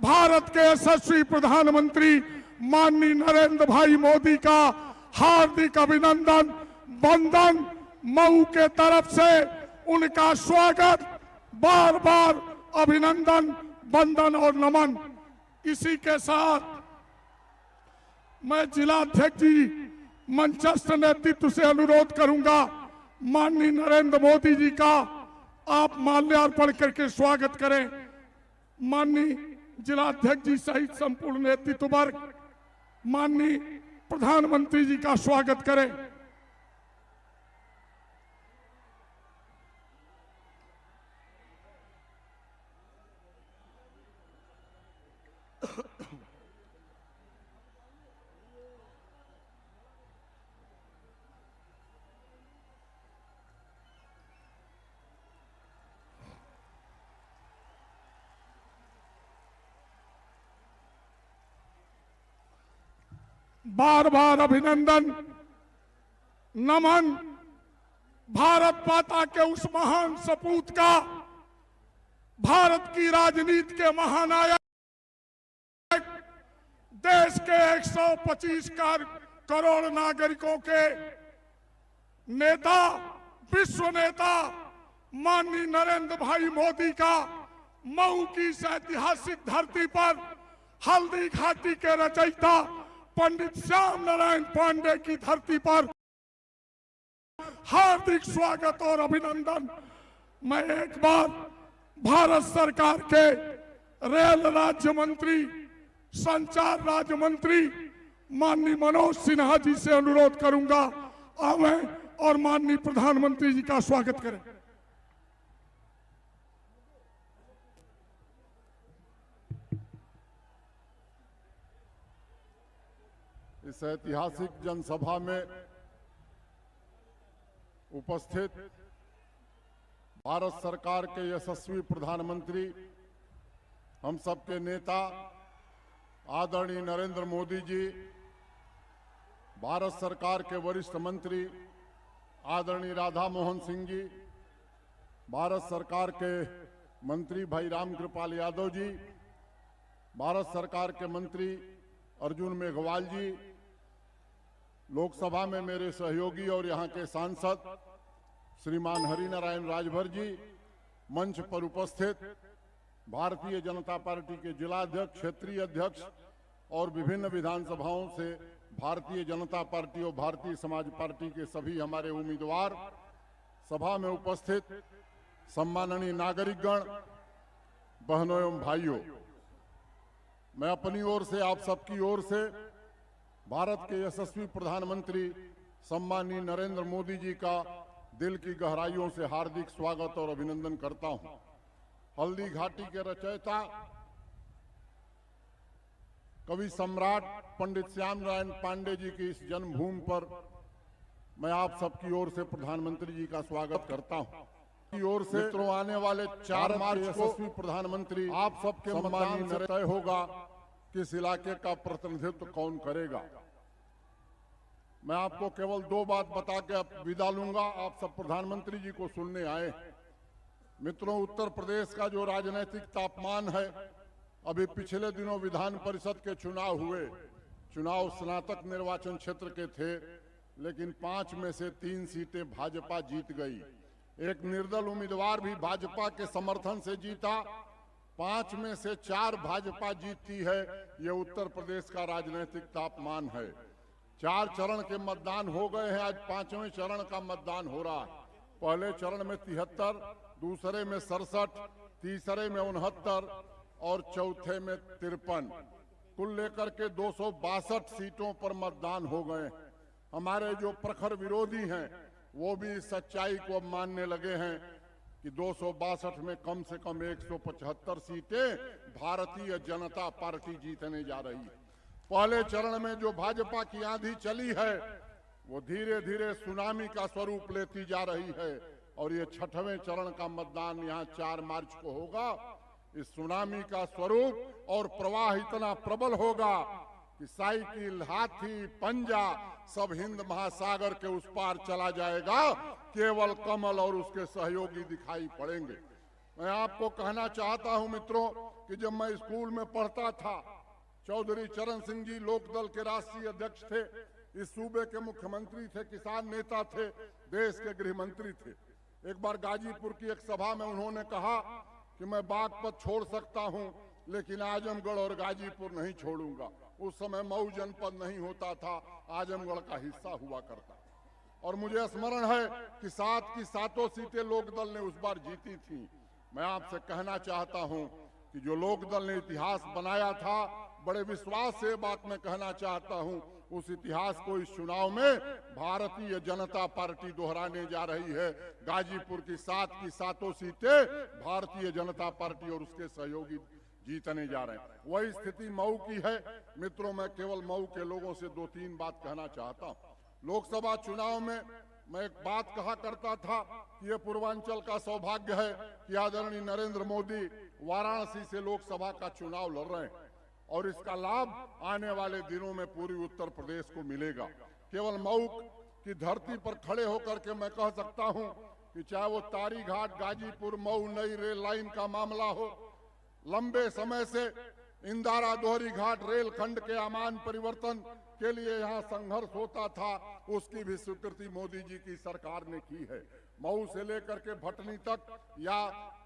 भारत के यशस्वी प्रधानमंत्री माननीय नरेंद्र भाई मोदी का हार्दिक अभिनंदन वंदन। मऊ के तरफ से उनका स्वागत, बार बार अभिनंदन वंदन और नमन। इसी के साथ मैं जिलाध्यक्ष जी मंचस्थ नेतृत्व से अनुरोध करूंगा, माननीय नरेंद्र मोदी जी का आप माल्यार्पण करके स्वागत करें। माननीय जिलाध्यक्ष जी सहित संपूर्ण नेतृत्व वर्ग माननीय प्रधानमंत्री जी का स्वागत करें। बार बार अभिनंदन नमन भारत माता के उस महान सपूत का, भारत की राजनीति के महानायक, देश के 125 करोड़ नागरिकों के नेता, विश्व नेता माननीय नरेंद्र भाई मोदी का मऊ की इस ऐतिहासिक धरती पर हल्दी घाटी के रचयिता पंडित श्याम नारायण पांडे की धरती पर हार्दिक स्वागत और अभिनंदन। मैं एक बार भारत सरकार के रेल राज्य मंत्री, संचार राज्य मंत्री माननीय मनोज सिन्हा जी से अनुरोध करूंगा, आवें और माननीय प्रधानमंत्री जी का स्वागत करें। इस ऐतिहासिक जनसभा में उपस्थित भारत सरकार के यशस्वी प्रधानमंत्री, हम सबके नेता आदरणीय नरेंद्र मोदी जी, भारत सरकार के वरिष्ठ मंत्री आदरणीय राधा मोहन सिंह जी, भारत सरकार के मंत्री भाई रामकृपाल यादव जी, भारत सरकार के मंत्री अर्जुन मेघवाल जी, लोकसभा में मेरे सहयोगी और यहाँ के सांसद श्रीमान हरिनारायण राजभर जी, मंच पर उपस्थित भारतीय जनता पार्टी के जिलाध्यक्ष, क्षेत्रीय अध्यक्ष और विभिन्न विधानसभाओं से भारतीय जनता पार्टी और भारतीय समाज पार्टी के सभी हमारे उम्मीदवार, सभा में उपस्थित सम्माननीय नागरिकगण, बहनों एवं भाइयों, मैं अपनी ओर से, आप सबकी ओर से भारत के यशस्वी प्रधानमंत्री सम्माननीय नरेंद्र मोदी जी का दिल की गहराइयों से हार्दिक स्वागत और अभिनंदन करता हूं। हल्दी घाटी के रचयिता कवि सम्राट पंडित श्याम नारायण पांडे जी की इस जन्मभूमि पर मैं आप सबकी ओर से प्रधानमंत्री जी का स्वागत करता हूं। की ओर से मित्रों, आने वाले 4 मार्च को यशस्वी प्रधानमंत्री आप सबके सम्मान से तय होगा किस इलाके का प्रतिनिधित्व कौन करेगा। मैं आपको केवल 2 बात बता के अब विदा लूंगा। आप सब प्रधानमंत्री जी को सुनने आए। मित्रों, उत्तर प्रदेश का जो राजनीतिक तापमान है, अभी पिछले दिनों विधान परिषद के चुनाव हुए, चुनाव स्नातक निर्वाचन क्षेत्र के थे, लेकिन 5 में से 3 सीटें भाजपा जीत गई। एक निर्दल उम्मीदवार भी भाजपा के समर्थन से जीता। 5 में से 4 भाजपा जीतती है। ये उत्तर प्रदेश का राजनीतिक तापमान है। 4 चरण के मतदान हो गए हैं, आज 5वें चरण का मतदान हो रहा है। पहले चरण में 73, दूसरे में 67, तीसरे में 69 और चौथे में 53, कुल लेकर के 262 सीटों पर मतदान हो गए। हमारे जो प्रखर विरोधी हैं वो भी इस सच्चाई को अब मानने लगे हैं कि 262 में कम से कम 175 सीटें भारतीय जनता पार्टी जीतने जा रही है। पहले चरण में जो भाजपा की आंधी चली है वो धीरे धीरे सुनामी का स्वरूप लेती जा रही है और ये 6वें चरण का मतदान यहाँ 4 मार्च को होगा। इस सुनामी का स्वरूप और प्रवाह इतना प्रबल होगा कि साइकिल, हाथी, पंजा सब हिंद महासागर के उस पार चला जाएगा। केवल कमल और उसके सहयोगी दिखाई पड़ेंगे। मैं आपको कहना चाहता हूं मित्रों कि जब मैं स्कूल में पढ़ता था, चौधरी चरण सिंह जी लोकदल के राष्ट्रीय अध्यक्ष थे, इस सूबे के मुख्यमंत्री थे, किसान नेता थे, देश के गृह मंत्री थे। एक बार गाजीपुर की एक सभा में उन्होंने कहा कि मैं बागपत छोड़ सकता हूं, लेकिन आजमगढ़ और गाजीपुर नहीं छोड़ूंगा। उस समय मऊ जनपद नहीं होता था, आजमगढ़ का हिस्सा हुआ करता। और मुझे स्मरण है कि 7 की 7 सीटें लोकदल ने उस बार जीती थी। मैं आपसे कहना चाहता हूं कि जो लोकदल ने इतिहास बनाया था, बड़े विश्वास से बात मैं कहना चाहता हूं, उस इतिहास को इस चुनाव में भारतीय जनता पार्टी दोहराने जा रही है। गाजीपुर की 7 की 7 सीटें भारतीय जनता पार्टी और उसके सहयोगी जीतने जा रहे हैं। वही स्थिति मऊ की है। मित्रों, मैं केवल मऊ के लोगों से 2-3 बात कहना चाहता हूं। लोकसभा चुनाव में मैं एक बात कहा करता था कि यह पूर्वांचल का सौभाग्य है कि आदरणीय नरेंद्र मोदी वाराणसी से लोकसभा का चुनाव लड़ रहे हैं और इसका लाभ आने वाले दिनों में पूरी उत्तर प्रदेश को मिलेगा। केवल मऊ की धरती पर खड़े होकर के मैं कह सकता हूं कि चाहे वो तारी घाट गाजीपुर मऊ नई रेल लाइन का मामला हो, लंबे समय से इंदारा दोहरी घाट रेल खंड के अमान परिवर्तन के लिए यहाँ संघर्ष होता था, उसकी भी स्वीकृति मोदी जी की सरकार ने की है। मऊ से लेकर के भटनी तक या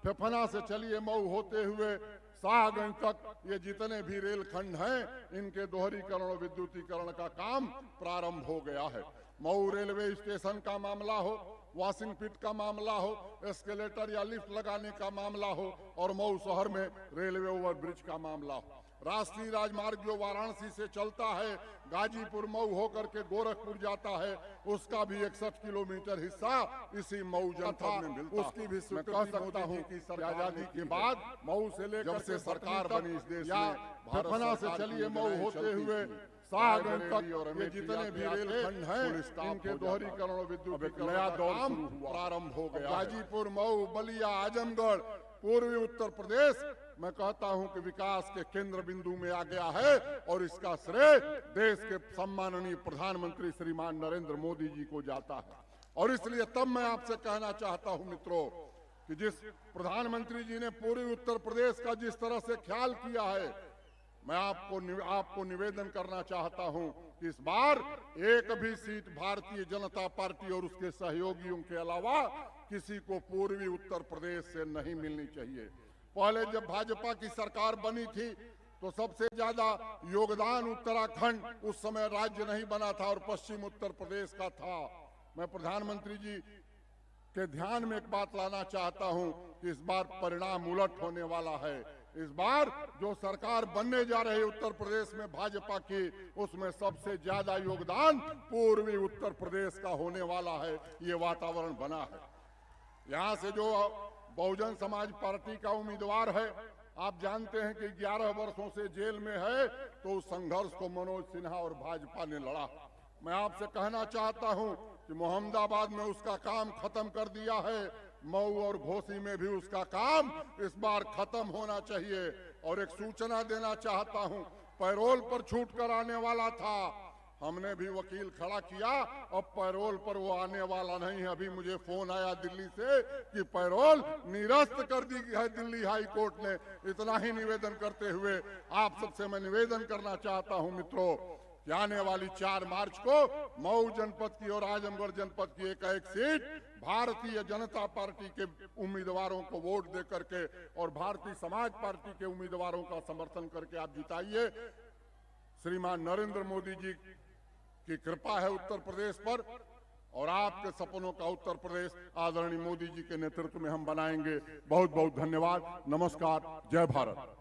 फेफना से चलिए मऊ होते हुए शाहगंज तक, ये जितने भी रेल खंड हैं, इनके दोहरीकरण और विद्युतीकरण का काम प्रारंभ हो गया है। मऊ रेलवे स्टेशन का मामला हो, वॉशिंग पिट का मामला हो, एस्केलेटर या लिफ्ट लगाने का मामला हो, और मऊ शहर में रेलवे ओवरब्रिज का मामला हो। राष्ट्रीय राजमार्ग जो वाराणसी से चलता है, गाजीपुर मऊ होकर के गोरखपुर जाता है, उसका भी 61 किलोमीटर हिस्सा इसी मऊ जनपद में मिलता है। उसकी भी स्वीकृति सकता हूँ कि आजादी के बाद मऊ से लेकर से सरकार बनी इस देश में, फेफना से चलिए मऊ होते हुए शाहगंज तक, ये जितने भी रेल खंड हैं, इनके दोहरीकरण और विद्युतीकरण नया दौर प्रारंभ हो गया। गाजीपुर मऊ बलिया आजमगढ़ पूर्वी उत्तर प्रदेश मैं कहता हूं कि विकास के केंद्र बिंदु में आ गया है और इसका श्रेय देश के सम्माननीय प्रधानमंत्री श्रीमान नरेंद्र मोदी जी को जाता है। और इसलिए तब मैं आपसे कहना चाहता हूं मित्रों कि जिस प्रधानमंत्री जी ने पूर्वी उत्तर प्रदेश का जिस तरह से ख्याल किया है, मैं आपको निवेदन करना चाहता हूं कि इस बार एक भी सीट भारतीय जनता पार्टी और उसके सहयोगियों के अलावा किसी को पूर्वी उत्तर प्रदेश से नहीं मिलनी चाहिए। पहले जब भाजपा की सरकार बनी थी तो सबसे ज्यादा योगदान उत्तराखंड, उस समय राज्य नहीं बना था, और पश्चिम उत्तर प्रदेश का था। मैं प्रधानमंत्री जी के ध्यान में एक बात लाना चाहता हूं कि इस बार परिणाम उलट होने वाला है। इस बार जो सरकार बनने जा रही है उत्तर प्रदेश में भाजपा की, उसमें सबसे ज्यादा योगदान पूर्वी उत्तर प्रदेश का होने वाला है। ये वातावरण बना है। यहाँ से जो बहुजन समाज पार्टी का उम्मीदवार है, आप जानते हैं कि 11 वर्षों से जेल में है, तो उस संघर्ष को मनोज सिन्हा और भाजपा ने लड़ा। मैं आपसे कहना चाहता हूं कि मोहम्मदाबाद में उसका काम खत्म कर दिया है, मऊ और घोसी में भी उसका काम इस बार खत्म होना चाहिए। और एक सूचना देना चाहता हूं, पैरोल पर छूट कर आने वाला था, हमने भी वकील खड़ा किया, अब पैरोल पर वो आने वाला नहीं है। अभी मुझे फोन आया दिल्ली से कि पैरोल निरस्त कर दी है दिल्ली हाई कोर्ट ने। इतना ही निवेदन करते हुए आप सबसे मैं निवेदन करना चाहता हूं मित्रों कि आने वाली 4 मार्च को मऊ जनपद की और आजमगढ़ जनपद की एक सीट भारतीय जनता पार्टी के उम्मीदवारों को वोट दे करके और भारतीय समाज पार्टी के उम्मीदवारों का समर्थन करके आप जिताइए। श्रीमान नरेंद्र मोदी जी की कृपा है उत्तर प्रदेश पर, और आपके सपनों का उत्तर प्रदेश आदरणीय मोदी जी के नेतृत्व में हम बनाएंगे। बहुत बहुत धन्यवाद। नमस्कार। जय भारत।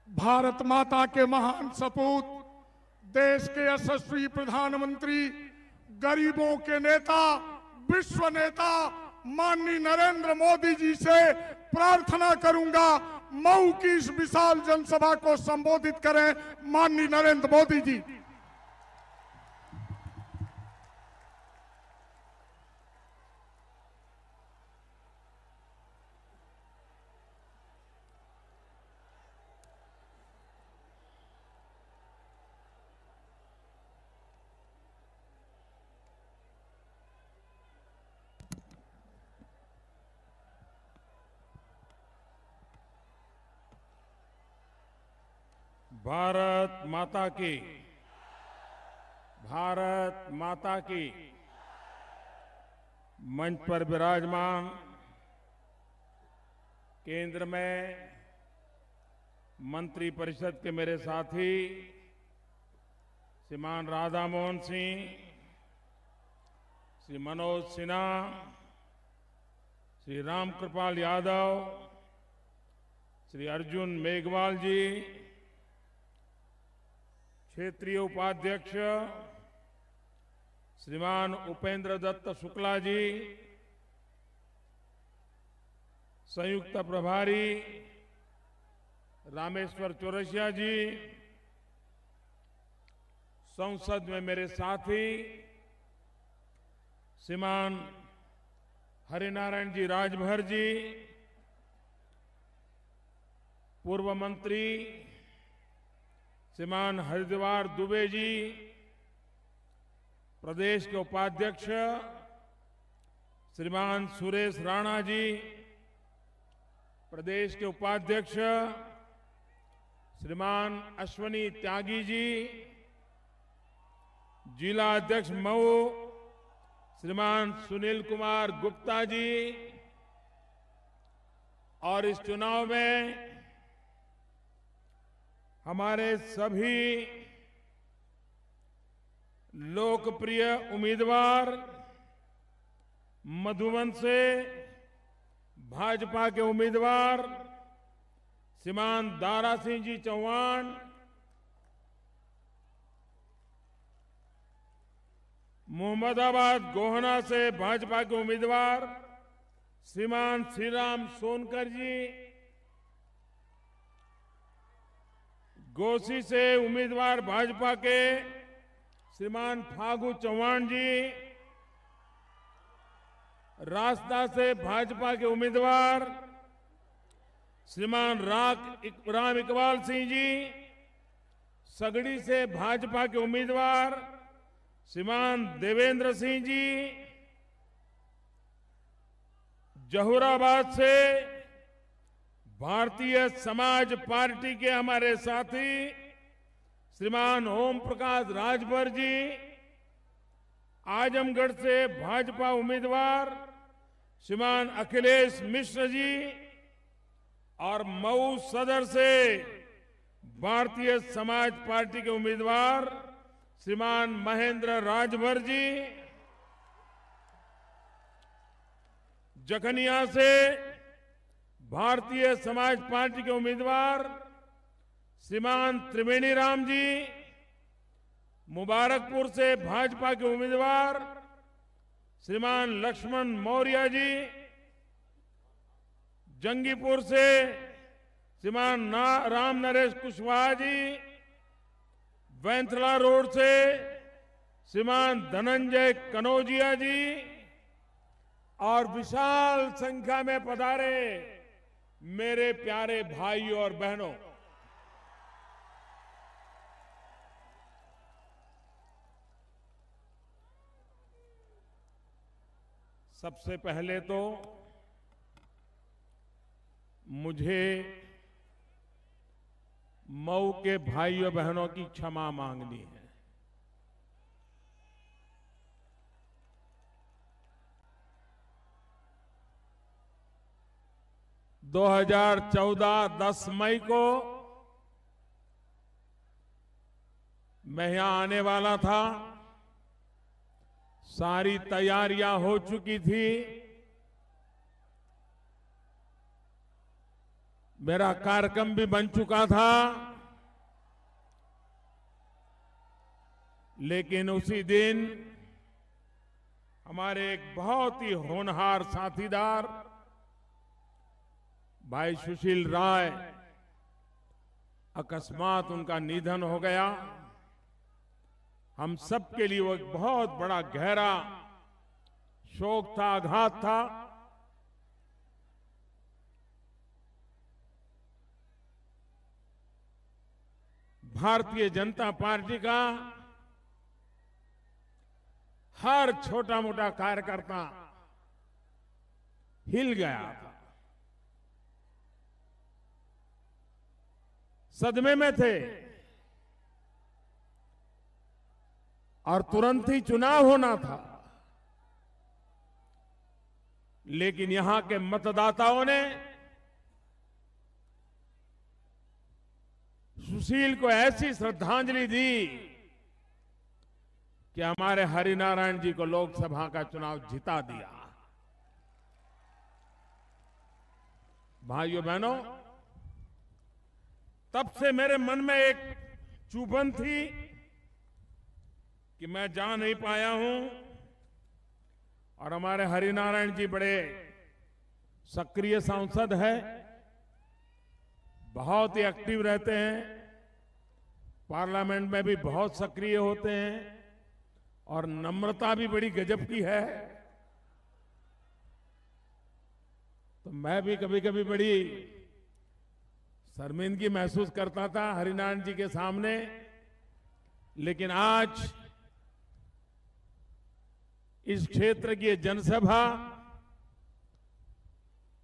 भारत माता के महान सपूत, देश के यशस्वी प्रधानमंत्री, गरीबों के नेता, विश्व नेता माननीय नरेंद्र मोदी जी से प्रार्थना करूंगा, मऊ की इस विशाल जनसभा को संबोधित करें माननीय नरेंद्र मोदी जी। भारत माता की, भारत माता की। मंच पर विराजमान केंद्र में मंत्री परिषद के मेरे साथी श्रीमान राधा मोहन सिंह, श्री मनोज सिन्हा, श्री राम कृपाल यादव, श्री अर्जुन मेघवाल जी, क्षेत्रीय उपाध्यक्ष श्रीमान उपेंद्र दत्त शुक्ला जी, संयुक्त प्रभारी रामेश्वर चौरसिया जी, संसद में मेरे साथी श्रीमान हरिनारायण जी राजभर जी, पूर्व मंत्री श्रीमान हरिद्वार दुबे जी, प्रदेश के उपाध्यक्ष श्रीमान सुरेश राणा जी, प्रदेश के उपाध्यक्ष श्रीमान अश्वनी त्यागी जी, जिला अध्यक्ष मऊ श्रीमान सुनील कुमार गुप्ता जी, और इस चुनाव में हमारे सभी लोकप्रिय उम्मीदवार मधुबन से भाजपा के उम्मीदवार श्रीमान दारा सिंह जी चौहान, मोहम्मदाबाद गोहना से भाजपा के उम्मीदवार श्रीमान श्रीराम सोनकर जी, गोसी से उम्मीदवार भाजपा के श्रीमान फागू चौहान जी, रास्ता से भाजपा के उम्मीदवार श्रीमान राम इकबाल सिंह जी, सगड़ी से भाजपा के उम्मीदवार श्रीमान देवेंद्र सिंह जी, जहुराबाद से भारतीय समाज पार्टी के हमारे साथी श्रीमान ओम प्रकाश राजभर जी, आजमगढ़ से भाजपा उम्मीदवार श्रीमान अखिलेश मिश्र जी, और मऊ सदर से भारतीय समाज पार्टी के उम्मीदवार श्रीमान महेंद्र राजभर जी, जखनिया से भारतीय समाज पार्टी के उम्मीदवार श्रीमान त्रिवेणी राम जी, मुबारकपुर से भाजपा के उम्मीदवार श्रीमान लक्ष्मण मौर्य जी, जंगीपुर से श्रीमान राम नरेश कुशवाहा जी, वैंथला रोड से श्रीमान धनंजय कनौजिया जी, और विशाल संख्या में पधारे मेरे प्यारे भाइयों और बहनों, सबसे पहले तो मुझे मऊ के भाइयों बहनों की क्षमा मांगनी है। दो 2014 10 मई को मैं यहां आने वाला था, सारी तैयारियां हो चुकी थी, मेरा कार्यक्रम भी बन चुका था, लेकिन उसी दिन हमारे एक बहुत ही होनहार साथीदार भाई सुशील राय, अकस्मात उनका निधन हो गया। हम सबके लिए वो एक बहुत बड़ा गहरा शोक था, आघात था। भारतीय जनता पार्टी का हर छोटा मोटा कार्यकर्ता हिल गया था, सदमे में थे। और तुरंत ही चुनाव होना था, लेकिन यहां के मतदाताओं ने सुशील को ऐसी श्रद्धांजलि दी कि हमारे हरिनारायण जी को लोकसभा का चुनाव जिता दिया। भाइयों बहनों, तब से मेरे मन में एक चुभन थी कि मैं जा नहीं पाया हूं, और हमारे हरिनारायण जी बड़े सक्रिय सांसद हैं, बहुत ही एक्टिव रहते हैं, पार्लियामेंट में भी बहुत सक्रिय होते हैं, और नम्रता भी बड़ी गजब की है। तो मैं भी कभी कभी बड़ी शर्मिंदगी महसूस करता था हरिनारायण जी के सामने, लेकिन आज इस क्षेत्र की जनसभा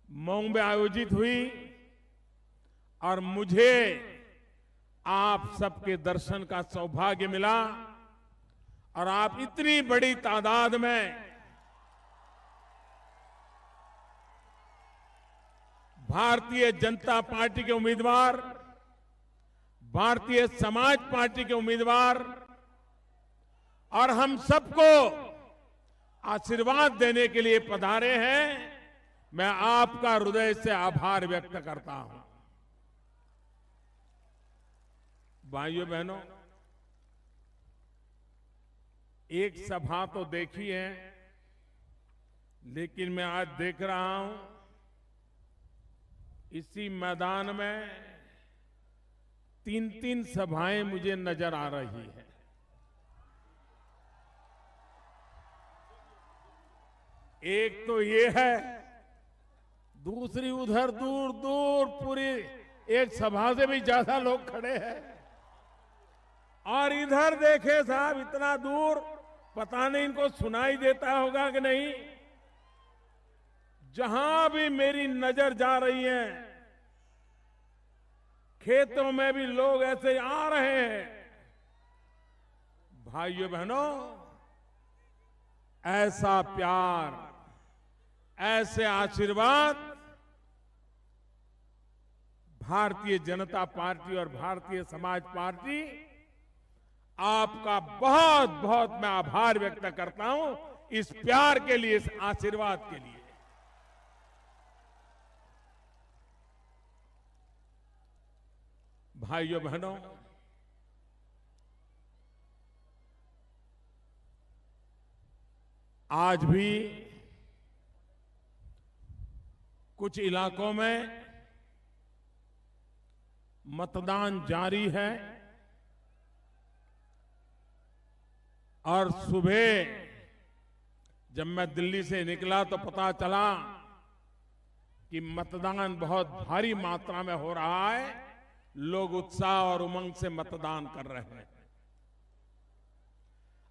मऊ में आयोजित हुई और मुझे आप सबके दर्शन का सौभाग्य मिला, और आप इतनी बड़ी तादाद में भारतीय जनता पार्टी के उम्मीदवार, भारतीय समाज पार्टी के उम्मीदवार और हम सबको आशीर्वाद देने के लिए पधारे हैं। मैं आपका हृदय से आभार व्यक्त करता हूं। भाइयों बहनों, एक सभा तो देखी है, लेकिन मैं आज देख रहा हूं इसी मैदान में 3-3 सभाएं मुझे नजर आ रही है। एक तो ये है, दूसरी उधर दूर दूर पूरी एक सभा से भी ज्यादा लोग खड़े हैं, और इधर देखे साहब इतना दूर, पता नहीं इनको सुनाई देता होगा कि नहीं, जहां भी मेरी नजर जा रही है खेतों में भी लोग ऐसे आ रहे हैं। भाइयों बहनों, ऐसा प्यार, ऐसे आशीर्वाद भारतीय जनता पार्टी और भारतीय समाज पार्टी, आपका बहुत बहुत मैं आभार व्यक्त करता हूं इस प्यार के लिए, इस आशीर्वाद के लिए। भाइयों बहनों, आज भी कुछ इलाकों में मतदान जारी है, और सुबह जब मैं दिल्ली से निकला तो पता चला कि मतदान बहुत भारी मात्रा में हो रहा है। लोग उत्साह और उमंग से मतदान कर रहे हैं।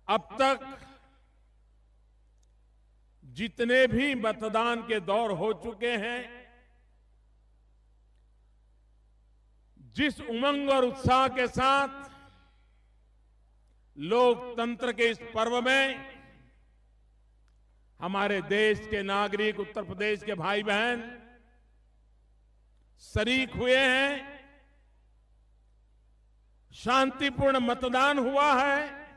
अब तक जितने भी मतदान के दौर हो चुके हैं, जिस उमंग और उत्साह के साथ लोकतंत्र के इस पर्व में हमारे देश के नागरिक, उत्तर प्रदेश के भाई बहन शरीक हुए हैं, शांतिपूर्ण मतदान हुआ है,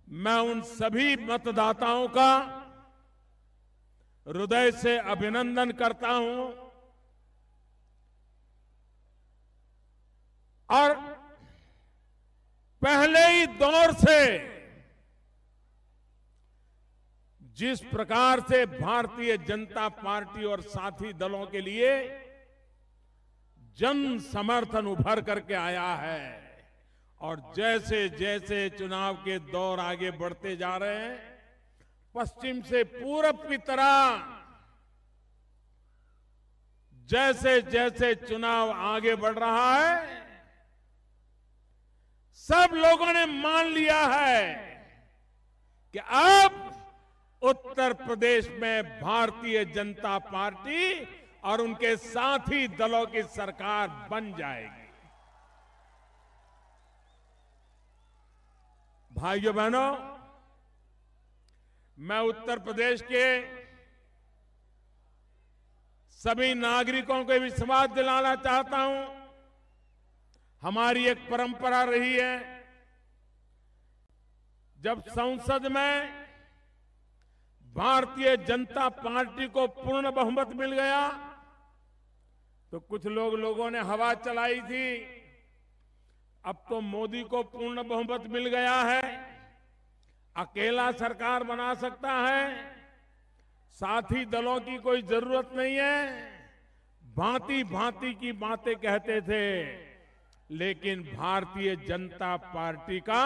मैं उन सभी मतदाताओं का हृदय से अभिनंदन करता हूं, और पहले ही दौर से जिस प्रकार से भारतीय जनता पार्टी और साथी दलों के लिए जन समर्थन उभर करके आया है, और जैसे जैसे चुनाव के दौर आगे बढ़ते जा रहे हैं, पश्चिम से पूरब की तरह जैसे जैसे चुनाव आगे बढ़ रहा है, सब लोगों ने मान लिया है कि अब उत्तर प्रदेश में भारतीय जनता पार्टी और उनके साथी दलों की सरकार बन जाएगी। भाइयों बहनों, मैं उत्तर प्रदेश के सभी नागरिकों को विश्वास दिलाना चाहता हूं। हमारी एक परंपरा रही है, जब संसद में भारतीय जनता पार्टी को पूर्ण बहुमत मिल गया तो कुछ लोगों ने हवा चलाई थी। अब तो मोदी को पूर्ण बहुमत मिल गया है, अकेला सरकार बना सकता है, साथी दलों की कोई जरूरत नहीं है। भांति भांति की बातें कहते थे, लेकिन भारतीय जनता पार्टी का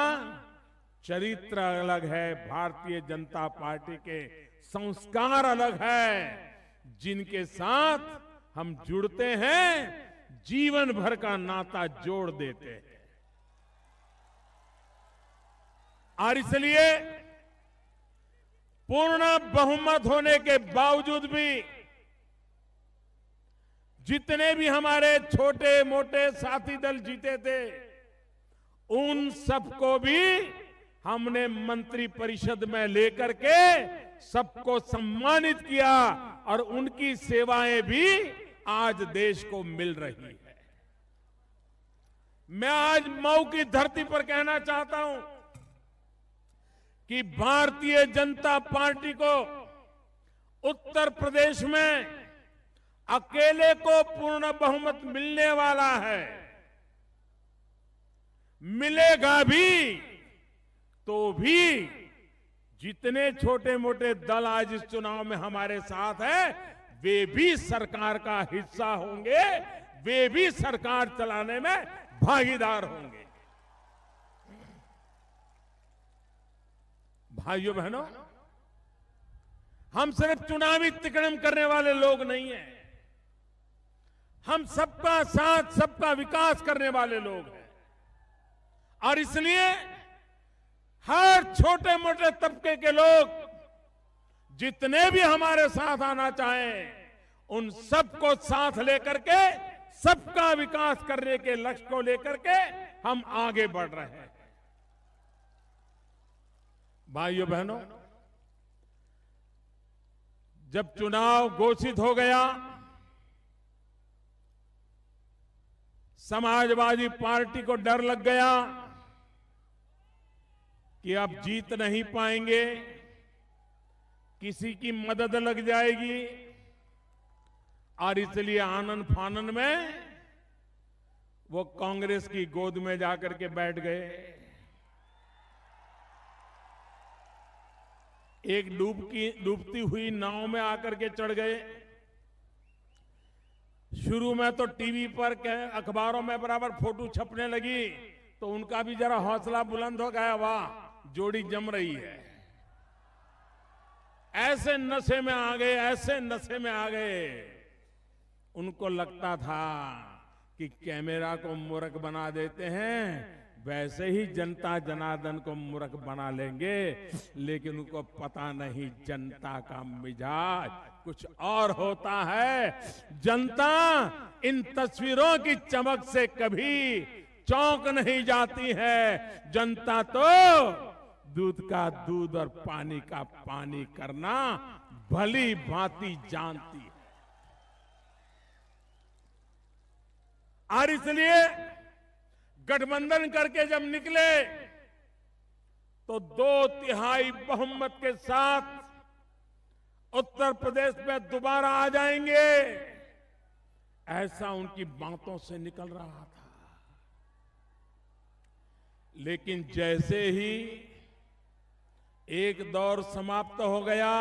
चरित्र अलग है, भारतीय जनता पार्टी के संस्कार अलग है, जिनके साथ हम जुड़ते हैं, जीवन भर का नाता जोड़ देते हैं। और इसलिए पूर्ण बहुमत होने के बावजूद भी जितने भी हमारे छोटे मोटे साथी दल जीते थे, उन सबको भी हमने मंत्री परिषद में लेकर के सबको सम्मानित किया और उनकी सेवाएं भी आज देश को मिल रही है। मैं आज मऊ की धरती पर कहना चाहता हूं कि भारतीय जनता पार्टी को उत्तर प्रदेश में अकेले को पूर्ण बहुमत मिलने वाला है, मिलेगा भी तो भी जितने छोटे मोटे दल आज इस चुनाव में हमारे साथ हैं, वे भी सरकार का हिस्सा होंगे, वे भी सरकार चलाने में भागीदार होंगे। भाइयों बहनों, हम सिर्फ चुनावी तिकड़म करने वाले लोग नहीं हैं, हम सबका साथ सबका विकास करने वाले लोग हैं। और इसलिए हर छोटे मोटे तबके के लोग जितने भी हमारे साथ आना चाहें, उन सबको साथ लेकर के सबका विकास करने के लक्ष्य को लेकर के हम आगे बढ़ रहे हैं। भाइयों बहनों, जब चुनाव घोषित हो गया, समाजवादी पार्टी को डर लग गया कि अब जीत नहीं पाएंगे, किसी की मदद लग जाएगी, और इसलिए आनन फानन में वो कांग्रेस की गोद में जाकर के बैठ गए। एक डूबती हुई नाव में आकर के चढ़ गए। शुरू में तो टीवी पर अखबारों में बराबर फोटो छपने लगी तो उनका भी जरा हौसला बुलंद हो गया, वाह जोड़ी जम रही है। ऐसे नशे में आ गए, ऐसे नशे में आ गए, उनको लगता था कि कैमरा को मूर्ख बना देते हैं, वैसे ही जनता जनार्दन को मूर्ख बना लेंगे। लेकिन उनको पता नहीं जनता का मिजाज कुछ और होता है। जनता इन तस्वीरों की चमक से कभी चौंक नहीं जाती है। जनता तो दूध का दूध और पानी का पानी करना भली भांति जानती है। और इसलिए गठबंधन करके जब निकले तो 2/3 बहुमत के साथ उत्तर प्रदेश में दोबारा आ जाएंगे, ऐसा उनकी बातों से निकल रहा था। लेकिन जैसे ही एक दौर समाप्त हो गया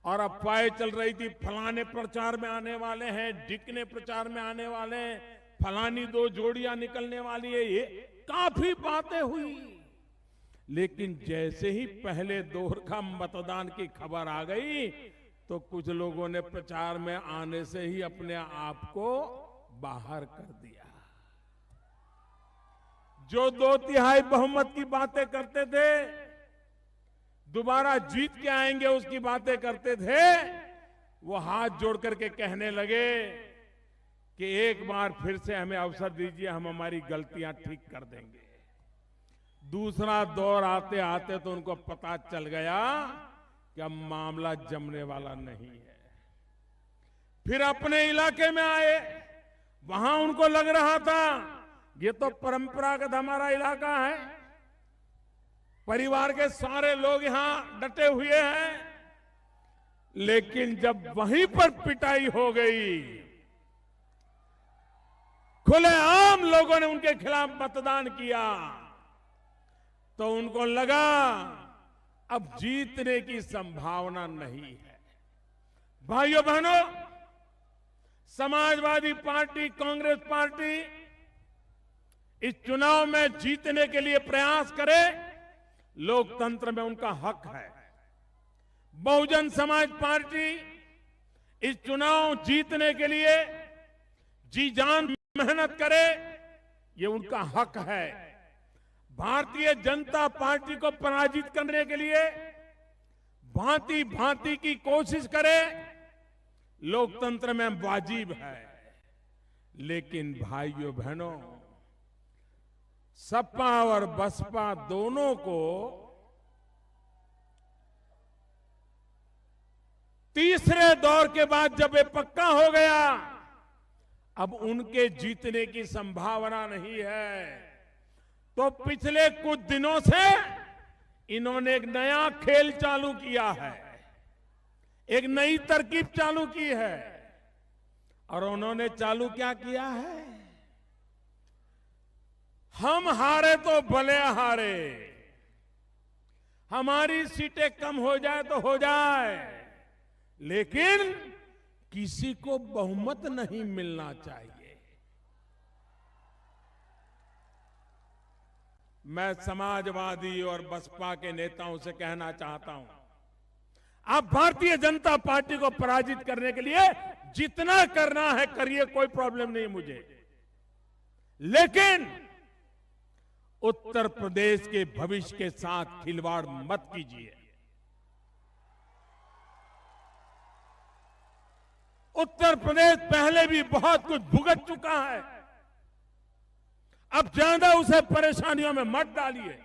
और अफवाहें चल रही थी, फलाने प्रचार में आने वाले हैं, ढिकने प्रचार में आने वाले हैं, फलानी 2 जोड़ियां निकलने वाली है, ये काफी बातें हुई। लेकिन जैसे ही पहले दौर का मतदान की खबर आ गई तो कुछ लोगों ने प्रचार में आने से ही अपने आप को बाहर कर दिया। जो 2/3 बहुमत की बातें करते थे, दोबारा जीत के आएंगे उसकी बातें करते थे, वो हाथ जोड़ करके कहने लगे कि एक बार फिर से हमें अवसर दीजिए, हम हमारी गलतियां ठीक कर देंगे। दूसरा दौर आते आते तो उनको पता चल गया कि अब मामला जमने वाला नहीं है। फिर अपने इलाके में आए, वहां उनको लग रहा था ये तो परंपरागत हमारा इलाका है, परिवार के सारे लोग यहां डटे हुए हैं। लेकिन जब वहीं पर पिटाई हो गई, खुलेआम लोगों ने उनके खिलाफ मतदान किया, तो उनको लगा अब जीतने की संभावना नहीं है। भाइयों बहनों, समाजवादी पार्टी, कांग्रेस पार्टी इस चुनाव में जीतने के लिए प्रयास करे, लोकतंत्र में उनका हक है। बहुजन समाज पार्टी इस चुनाव जीतने के लिए जी जान मेहनत करे, ये उनका हक है। भारतीय जनता पार्टी को पराजित करने के लिए भांति भांति की कोशिश करे, लोकतंत्र में वाजिब है। लेकिन भाइयों बहनों, सपा और बसपा दोनों को तीसरे दौर के बाद जब ये पक्का हो गया, अब उनके जीतने की संभावना नहीं है। तो पिछले कुछ दिनों से इन्होंने एक नया खेल चालू किया है, एक नई तरकीब चालू की है। और उन्होंने चालू क्या किया है? हम हारे तो भले हारे, हमारी सीटें कम हो जाए तो हो जाए, लेकिन किसी को बहुमत नहीं मिलना चाहिए। मैं समाजवादी और बसपा के नेताओं से कहना चाहता हूं, आप भारतीय जनता पार्टी को पराजित करने के लिए जितना करना है करिए, कोई प्रॉब्लम नहीं मुझे। लेकिन उत्तर प्रदेश के भविष्य के साथ खिलवाड़ मत कीजिए। उत्तर प्रदेश पहले भी बहुत कुछ भुगत चुका है, अब ज्यादा उसे परेशानियों में मत डालिए।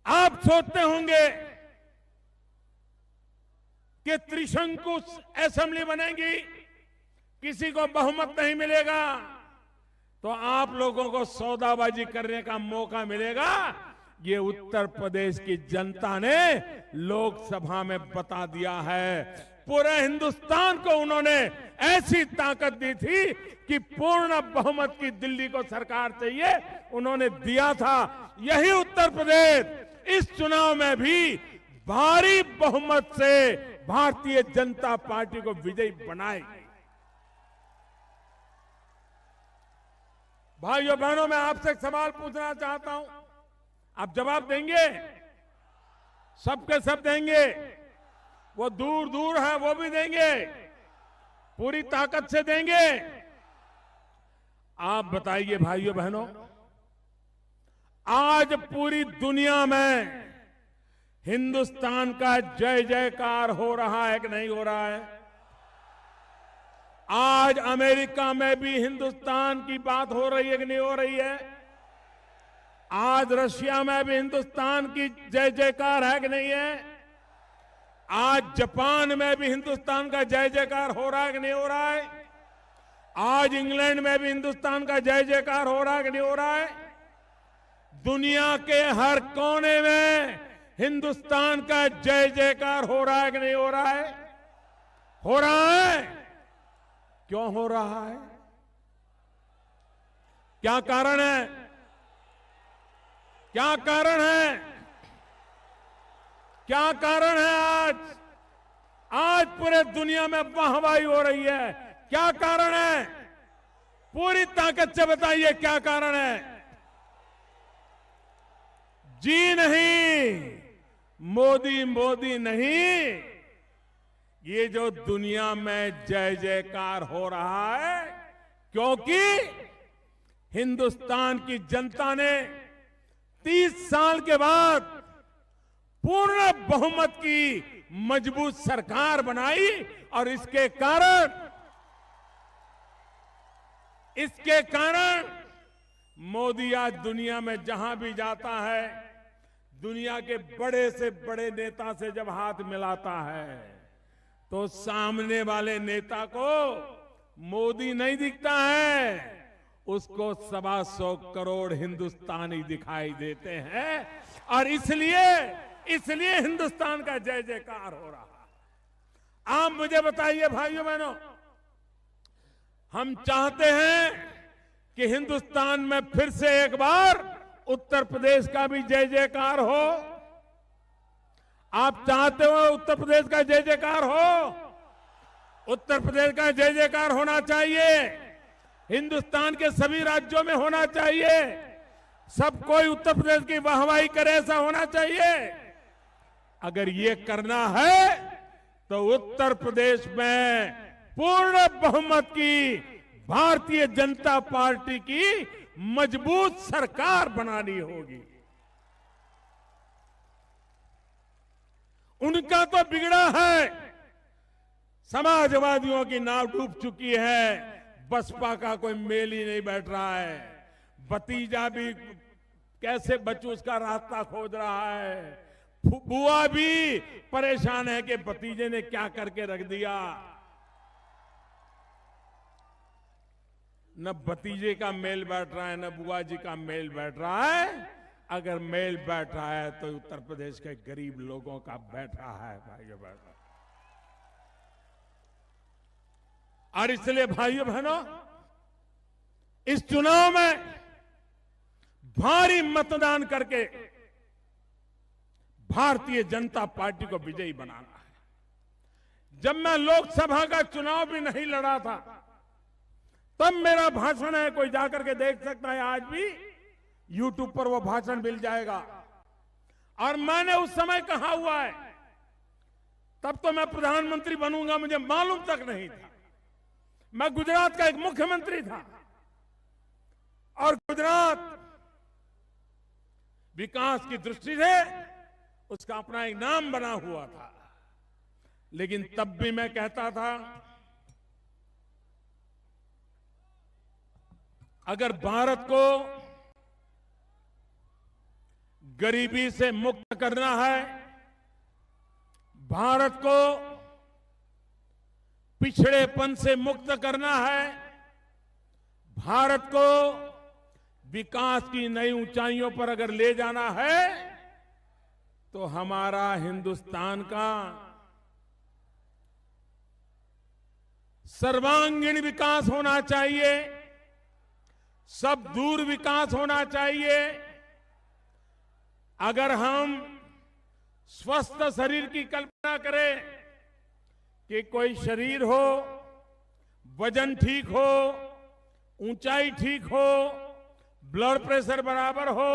आप सोचते होंगे कि त्रिशंकु असेंबली बनेगी, किसी को बहुमत नहीं मिलेगा, तो आप लोगों को सौदाबाजी करने का मौका मिलेगा। ये उत्तर प्रदेश की जनता ने लोकसभा में बता दिया है। पूरे हिंदुस्तान को उन्होंने ऐसी ताकत दी थी कि पूर्ण बहुमत की दिल्ली को सरकार चाहिए, उन्होंने दिया था। यही उत्तर प्रदेश इस चुनाव में भी भारी बहुमत से भारतीय जनता पार्टी को विजयी बनाएगी। भाइयों बहनों, मैं आपसे एक सवाल पूछना चाहता हूं, आप जवाब देंगे? सबके सब देंगे? वो दूर दूर है वो भी देंगे, पूरी ताकत से देंगे? आप बताइए भाइयों बहनों, आज पूरी दुनिया में हिंदुस्तान का जय जयकार हो रहा है कि नहीं हो रहा है? आज अमेरिका में भी हिंदुस्तान की बात हो रही है कि नहीं हो रही है? आज रशिया में भी हिंदुस्तान की जय जयकार है कि नहीं है? आज जापान में भी हिंदुस्तान का जय जयकार हो रहा है कि नहीं हो रहा है? आज इंग्लैंड में भी हिंदुस्तान का जय जयकार हो रहा है कि नहीं हो रहा है? दुनिया के हर कोने में हिंदुस्तान का जय जयकार हो रहा है कि नहीं हो रहा है? हो रहा है। क्यों हो रहा है? क्या कारण है? क्या कारण है? क्या कारण है? आज पूरे दुनिया में वाहवाही हो रही है, क्या कारण है? पूरी ताकत से बताइए क्या कारण है? जी नहीं, मोदी मोदी नहीं, ये जो दुनिया में जय जयकार हो रहा है, क्योंकि हिंदुस्तान की जनता ने 30 साल के बाद पूर्ण बहुमत की मजबूत सरकार बनाई, और इसके कारण मोदी आज दुनिया में जहां भी जाता है, दुनिया के बड़े से बड़े नेता से जब हाथ मिलाता है तो सामने वाले नेता को मोदी नहीं दिखता है, उसको 125 करोड़ हिंदुस्तानी दिखाई देते हैं। और इसलिए हिंदुस्तान का जय जयकार हो रहा है। आप मुझे बताइए भाइयों बहनों, हम चाहते हैं कि हिंदुस्तान में फिर से एक बार उत्तर प्रदेश का भी जय जयकार हो। आप चाहते हो उत्तर प्रदेश का जय जयकार हो? उत्तर प्रदेश का जय जयकार होना चाहिए, हिंदुस्तान के सभी राज्यों में होना चाहिए, सब कोई उत्तर प्रदेश की वाहवाही करे, ऐसा होना चाहिए। अगर ये करना है तो उत्तर प्रदेश में पूर्ण बहुमत की भारतीय जनता पार्टी की मजबूत सरकार बनानी होगी। उनका तो बिगड़ा है, समाजवादियों की नाव डूब चुकी है, बसपा का कोई मेल ही नहीं बैठ रहा है, भतीजा भी कैसे बच्चों उसका रास्ता खोज रहा है, बुआ भी परेशान है कि भतीजे ने क्या करके रख दिया। न भतीजे का मेल बैठ रहा है, न बुआ जी का मेल बैठ रहा है। अगर मेल बैठ रहा है तो उत्तर प्रदेश के गरीब लोगों का बैठ रहा है भाइयों बहनों। और इसलिए भाइयों बहनों, इस चुनाव में भारी मतदान करके भारतीय जनता पार्टी को विजयी बनाना है। जब मैं लोकसभा का चुनाव भी नहीं लड़ा था तब मेरा भाषण है, कोई जाकर के देख सकता है, आज भी YouTube पर वो भाषण मिल जाएगा। और मैंने उस समय कहा हुआ है, तब तो मैं प्रधानमंत्री बनूंगा मुझे मालूम तक नहीं था। मैं गुजरात का एक मुख्यमंत्री था और गुजरात विकास की दृष्टि से उसका अपना एक नाम बना हुआ था। लेकिन तब भी मैं कहता था, अगर भारत को गरीबी से मुक्त करना है, भारत को पिछड़ेपन से मुक्त करना है, भारत को विकास की नई ऊंचाइयों पर अगर ले जाना है, तो हमारा हिंदुस्तान का सर्वांगीण विकास होना चाहिए, सब दूर विकास होना चाहिए। अगर हम स्वस्थ शरीर की कल्पना करें कि कोई शरीर हो, वजन ठीक हो, ऊंचाई ठीक हो, ब्लड प्रेशर बराबर हो,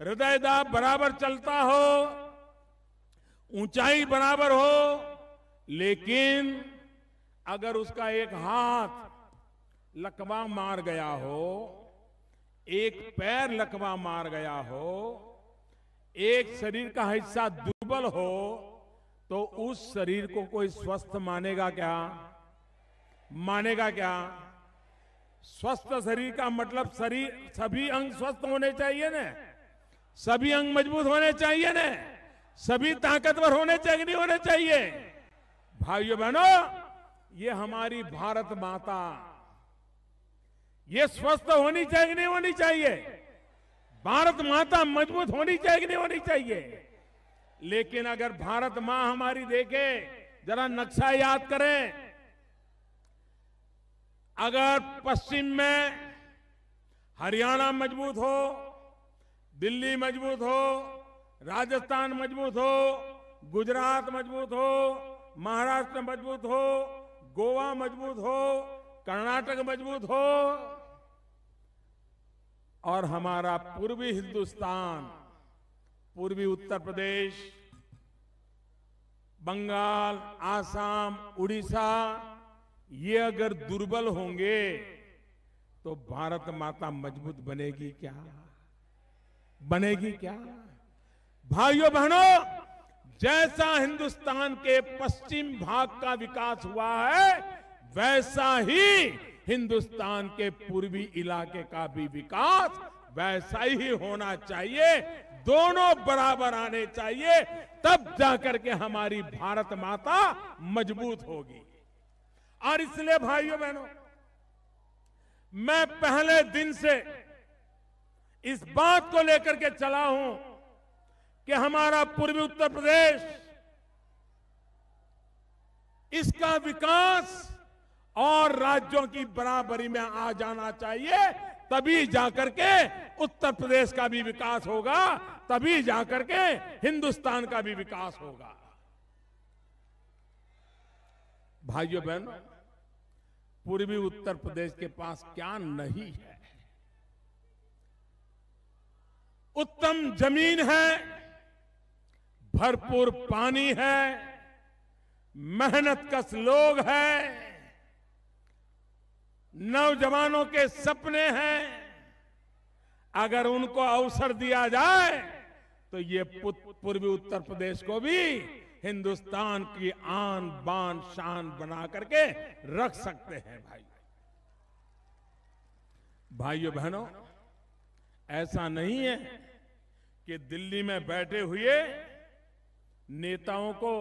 हृदय दाब बराबर चलता हो, ऊंचाई बराबर हो, लेकिन अगर उसका एक हाथ लकवा मार गया हो, एक पैर लकवा मार गया हो, एक शरीर का हिस्सा दुर्बल हो, तो उस शरीर को कोई स्वस्थ मानेगा क्या? मानेगा क्या? स्वस्थ शरीर का मतलब शरीर, सभी अंग स्वस्थ होने चाहिए ना, सभी अंग मजबूत होने चाहिए ना, सभी ताकतवर होने चाहिए, नहीं होने चाहिए। भाइयों बहनों, ये हमारी भारत माता, ये स्वस्थ होनी चाहिए, नहीं होनी चाहिए? भारत माता मजबूत होनी चाहिए, नहीं होनी चाहिए? लेकिन अगर भारत मां हमारी देखे, जरा नक्शा याद करें, अगर पश्चिम में हरियाणा मजबूत हो, दिल्ली मजबूत हो, राजस्थान मजबूत हो, गुजरात मजबूत हो, महाराष्ट्र मजबूत हो, गोवा मजबूत हो, कर्नाटक मजबूत हो, और हमारा पूर्वी हिंदुस्तान, पूर्वी उत्तर प्रदेश, बंगाल, आसाम, उड़ीसा, ये अगर दुर्बल होंगे तो भारत माता मजबूत बनेगी क्या? बनेगी क्या? भाइयों बहनों, जैसा हिंदुस्तान के पश्चिम भाग का विकास हुआ है, वैसा ही हिंदुस्तान के पूर्वी इलाके का भी विकास वैसा ही होना चाहिए। दोनों बराबर आने चाहिए, तब जाकर के हमारी भारत माता मजबूत होगी। और इसलिए भाइयों बहनों, मैं पहले दिन से इस बात को लेकर के चला हूं कि हमारा पूर्वी उत्तर प्रदेश, इसका विकास और राज्यों की बराबरी में आ जाना चाहिए, तभी जाकर के उत्तर प्रदेश का भी विकास होगा, तभी जाकर के हिंदुस्तान का भी विकास होगा। भाइयों बहनों, पूर्वी उत्तर प्रदेश के पास क्या नहीं है? उत्तम जमीन है, भरपूर पानी है, मेहनतकश लोग हैं, नौजवानों के सपने हैं। अगर उनको अवसर दिया जाए तो ये पूर्वी उत्तर प्रदेश को भी हिंदुस्तान की आन बान शान बना करके रख सकते हैं। भाइयों बहनों, ऐसा नहीं है कि दिल्ली में बैठे हुए नेताओं को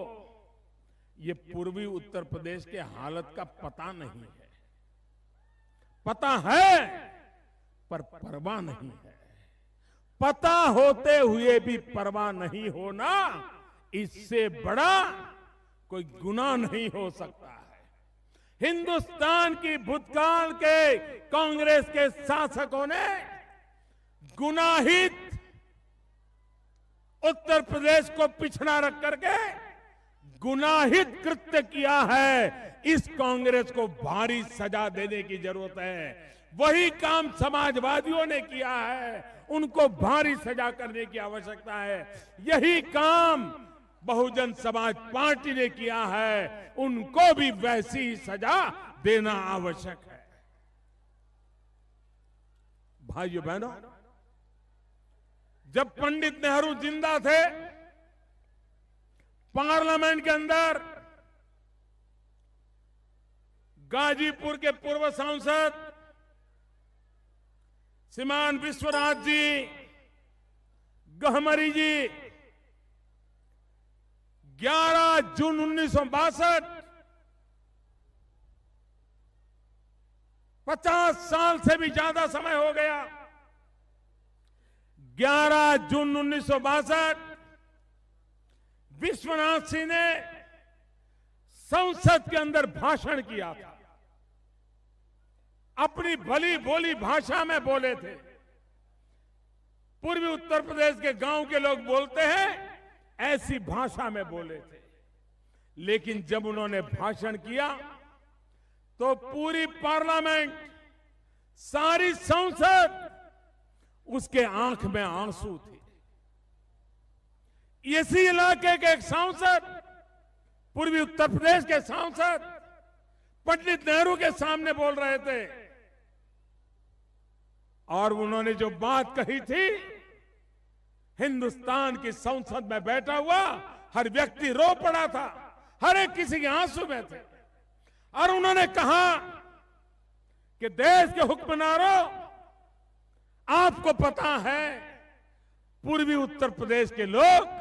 ये पूर्वी उत्तर प्रदेश के हालत का पता नहीं है। पता है पर परवाह नहीं है। पता होते हुए भी परवाह नहीं होना, इससे बड़ा कोई गुनाह नहीं हो सकता है। हिंदुस्तान की भूतकाल के कांग्रेस के शासकों ने गुनाहित उत्तर प्रदेश को पिछड़ा रख करके गुनाहित कृत्य किया है। इस कांग्रेस को भारी सजा देने की जरूरत है। वही काम समाजवादियों ने किया है, उनको भारी सजा करने की आवश्यकता है। यही काम बहुजन समाज पार्टी ने किया है, उनको भी वैसी ही सजा देना आवश्यक है। भाइयों बहनों, जब पंडित नेहरू जिंदा थे, पार्लियामेंट के अंदर गाजीपुर के पूर्व सांसद श्रीमान विश्वनाथ जी गहमरी जी 11 जून 1962, 50 साल से भी ज्यादा समय हो गया, 11 जून 1962 विश्वनाथ सिंह ने संसद के अंदर भाषण किया था। अपनी भली बोली भाषा में बोले थे। पूर्वी उत्तर प्रदेश के गांव के लोग बोलते हैं, ऐसी भाषा में बोले थे। लेकिन जब उन्होंने भाषण किया तो पूरी पार्लियामेंट, सारी संसद, उसके आंख में आंसू थे। इसी इलाके के एक सांसद, पूर्वी उत्तर प्रदेश के सांसद पंडित नेहरू के सामने बोल रहे थे, और उन्होंने जो बात कही थी, हिंदुस्तान की संसद में बैठा हुआ हर व्यक्ति रो पड़ा था, हर एक किसी के आंसू में थे। और उन्होंने कहा कि देश के हुक्मरानों, आपको पता है पूर्वी उत्तर प्रदेश के लोग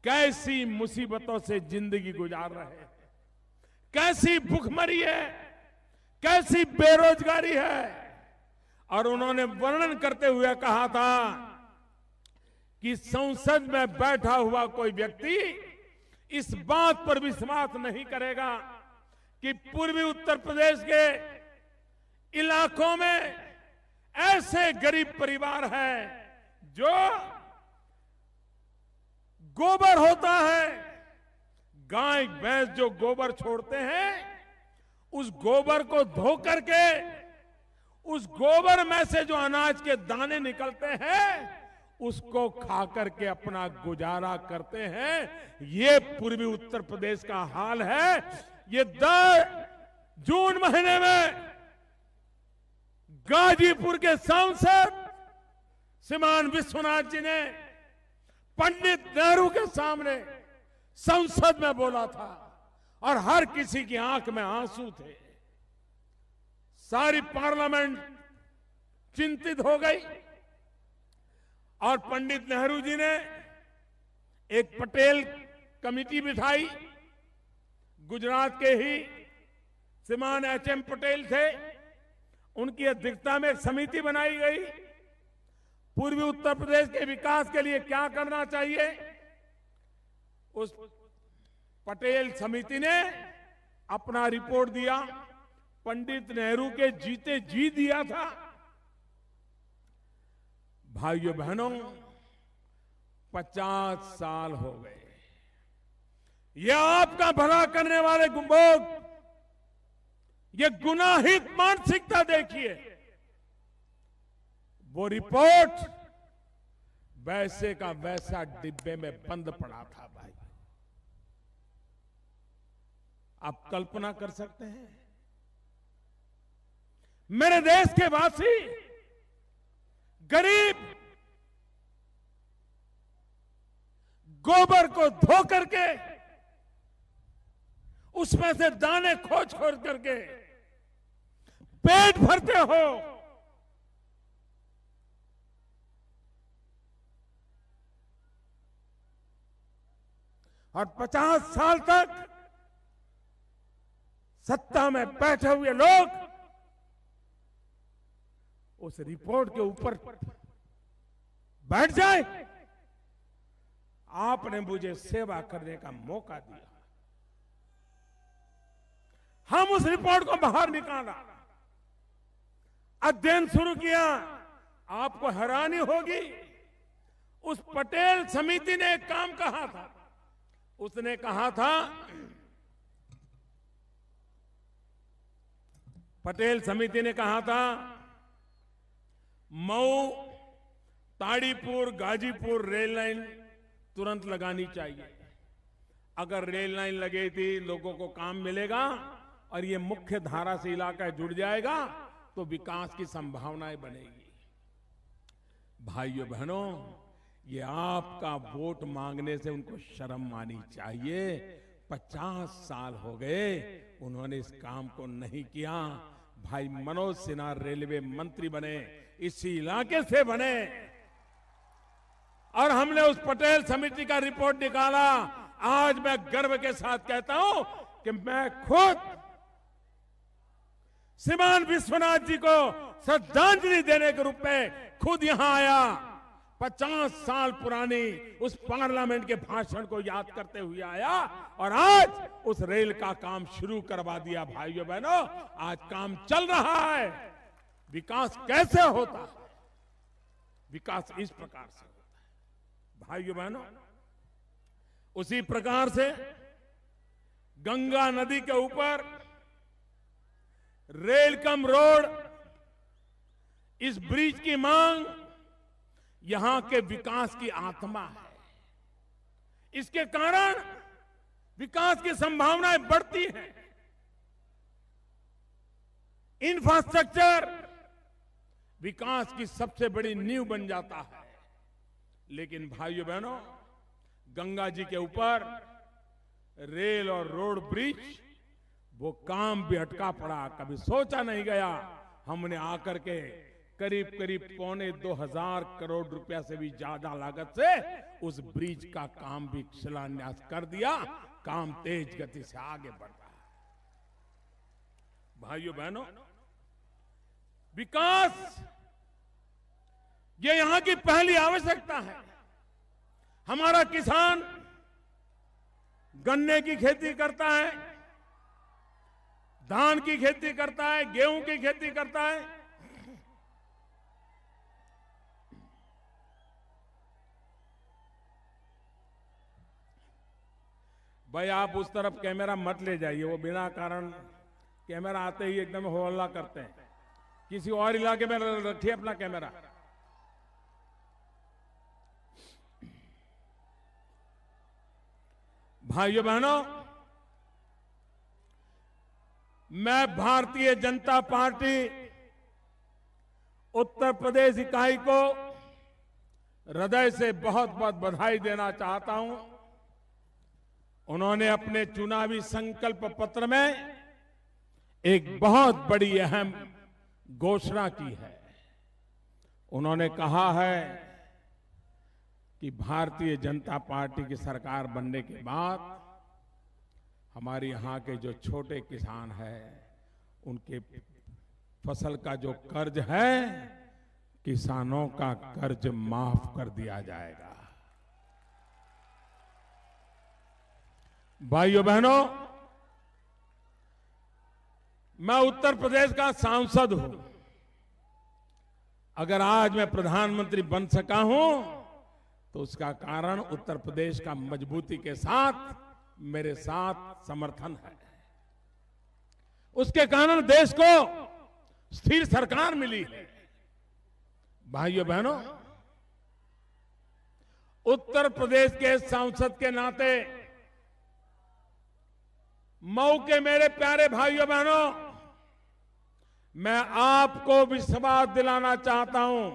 कैसी मुसीबतों से जिंदगी गुजार रहे हैं, कैसी भूखमरी है, कैसी बेरोजगारी है। और उन्होंने वर्णन करते हुए कहा था कि संसद में बैठा हुआ कोई व्यक्ति इस बात पर विश्वास नहीं करेगा कि पूर्वी उत्तर प्रदेश के इलाकों में ऐसे गरीब परिवार हैं जो गोबर होता है, गाय भैंस जो गोबर छोड़ते हैं, उस गोबर को धो करके उस गोबर में से जो अनाज के दाने निकलते हैं, उसको खा करके अपना गुजारा करते हैं। ये पूर्वी उत्तर प्रदेश का हाल है। ये 10 जून महीने में गाजीपुर के सांसद श्रीमान विश्वनाथ जी ने पंडित नेहरू के सामने संसद में बोला था, और हर किसी की आंख में आंसू थे। सारी पार्लियामेंट चिंतित हो गई और पंडित नेहरू जी ने एक पटेल कमेटी बिठाई। गुजरात के ही श्रीमान एच.एम. पटेल थे, उनकी अध्यक्षता में एक समिति बनाई गई। पूर्वी उत्तर प्रदेश के विकास के लिए क्या करना चाहिए, उस पटेल समिति ने अपना रिपोर्ट दिया। पंडित नेहरू के जीते जी दिया था। भाइयों बहनों, 50 साल हो गए। ये आपका भला करने वाले लोग, ये गुनाहित मानसिकता देखिए। वो रिपोर्ट वैसे का वैसा डिब्बे में बंद पड़ा था। भाई, आप कल्पना कर सकते हैं, मेरे देश के वासी गरीब गोबर को धो करके उसमें से दाने खोज खोज करके पेट भरते हो, और 50 साल तक सत्ता में बैठे हुए लोग उस रिपोर्ट के ऊपर बैठ जाए। आपने मुझे सेवा करने का मौका दिया, हम उस रिपोर्ट को बाहर निकाला, अध्ययन शुरू किया। आपको हैरानी होगी, उस पटेल समिति ने एक काम कहा था। उसने कहा था, पटेल समिति ने कहा था, मऊ ताड़ीपुर गाजीपुर रेल लाइन तुरंत लगानी चाहिए। अगर रेल लाइन लगे थी, लोगों को काम मिलेगा और ये मुख्य धारा से इलाका जुड़ जाएगा तो विकास की संभावनाएं बनेगी। भाइयों बहनों, ये आपका वोट मांगने से उनको शर्म आनी चाहिए। 50 साल हो गए, उन्होंने इस काम को नहीं किया। भाई मनोज सिन्हा रेलवे मंत्री बने, इसी इलाके से बने, और हमने उस पटेल समिति का रिपोर्ट निकाला। आज मैं गर्व के साथ कहता हूं कि मैं खुद श्रीमान विश्वनाथ जी को श्रद्धांजलि देने के रूप में खुद यहां आया। 50 साल पुरानी उस पार्लियामेंट के भाषण को याद करते हुए आया और आज उस रेल का काम शुरू करवा दिया। भाइयों बहनों, आज काम चल रहा है। विकास कैसे होता है? विकास इस प्रकार से होता है। भाइयों बहनों, उसी प्रकार से गंगा नदी के ऊपर रेल कम रोड, इस ब्रिज की मांग यहां के विकास की आत्मा है। इसके कारण विकास की संभावनाएं बढ़ती हैं। इंफ्रास्ट्रक्चर विकास की सबसे बड़ी नींव बन जाता है। लेकिन भाइयों बहनों, गंगा जी के ऊपर रेल और रोड ब्रिज, वो काम भी अटका पड़ा, कभी सोचा नहीं गया। हमने आकर के करीब करीब 2,25,000 करोड़ रुपया से भी ज्यादा लागत से उस ब्रिज का काम भी शिलान्यास कर दिया। काम तेज गति से आगे बढ़ रहा है। भाइयों बहनों, विकास ये यहां की पहली आवश्यकता है। हमारा किसान गन्ने की खेती करता है, धान की खेती करता है, गेहूं की खेती करता है। भाई, आप उस तरफ कैमरा मत ले जाइए, वो बिना कारण कैमरा आते ही एकदम हो हल्ला करते हैं। किसी और इलाके में रखिए अपना कैमरा। भाइयों बहनों, मैं भारतीय जनता पार्टी उत्तर प्रदेश इकाई को हृदय से बहुत बहुत बधाई देना चाहता हूं। उन्होंने अपने चुनावी संकल्प पत्र में एक बहुत बड़ी अहम घोषणा की है। उन्होंने कहा है कि भारतीय जनता पार्टी की सरकार बनने के बाद हमारे यहाँ के जो छोटे किसान हैं उनके फसल का जो कर्ज है किसानों का कर्ज माफ कर दिया जाएगा। भाइयों बहनों, मैं उत्तर प्रदेश का सांसद हूं। अगर आज मैं प्रधानमंत्री बन सका हूं तो उसका कारण उत्तर प्रदेश का मजबूती के साथ मेरे साथ समर्थन है। उसके कारण देश को स्थिर सरकार मिली है। भाइयों बहनों, उत्तर प्रदेश के सांसद के नाते मऊ के मेरे प्यारे भाइयों बहनों, मैं आपको विश्वास दिलाना चाहता हूं।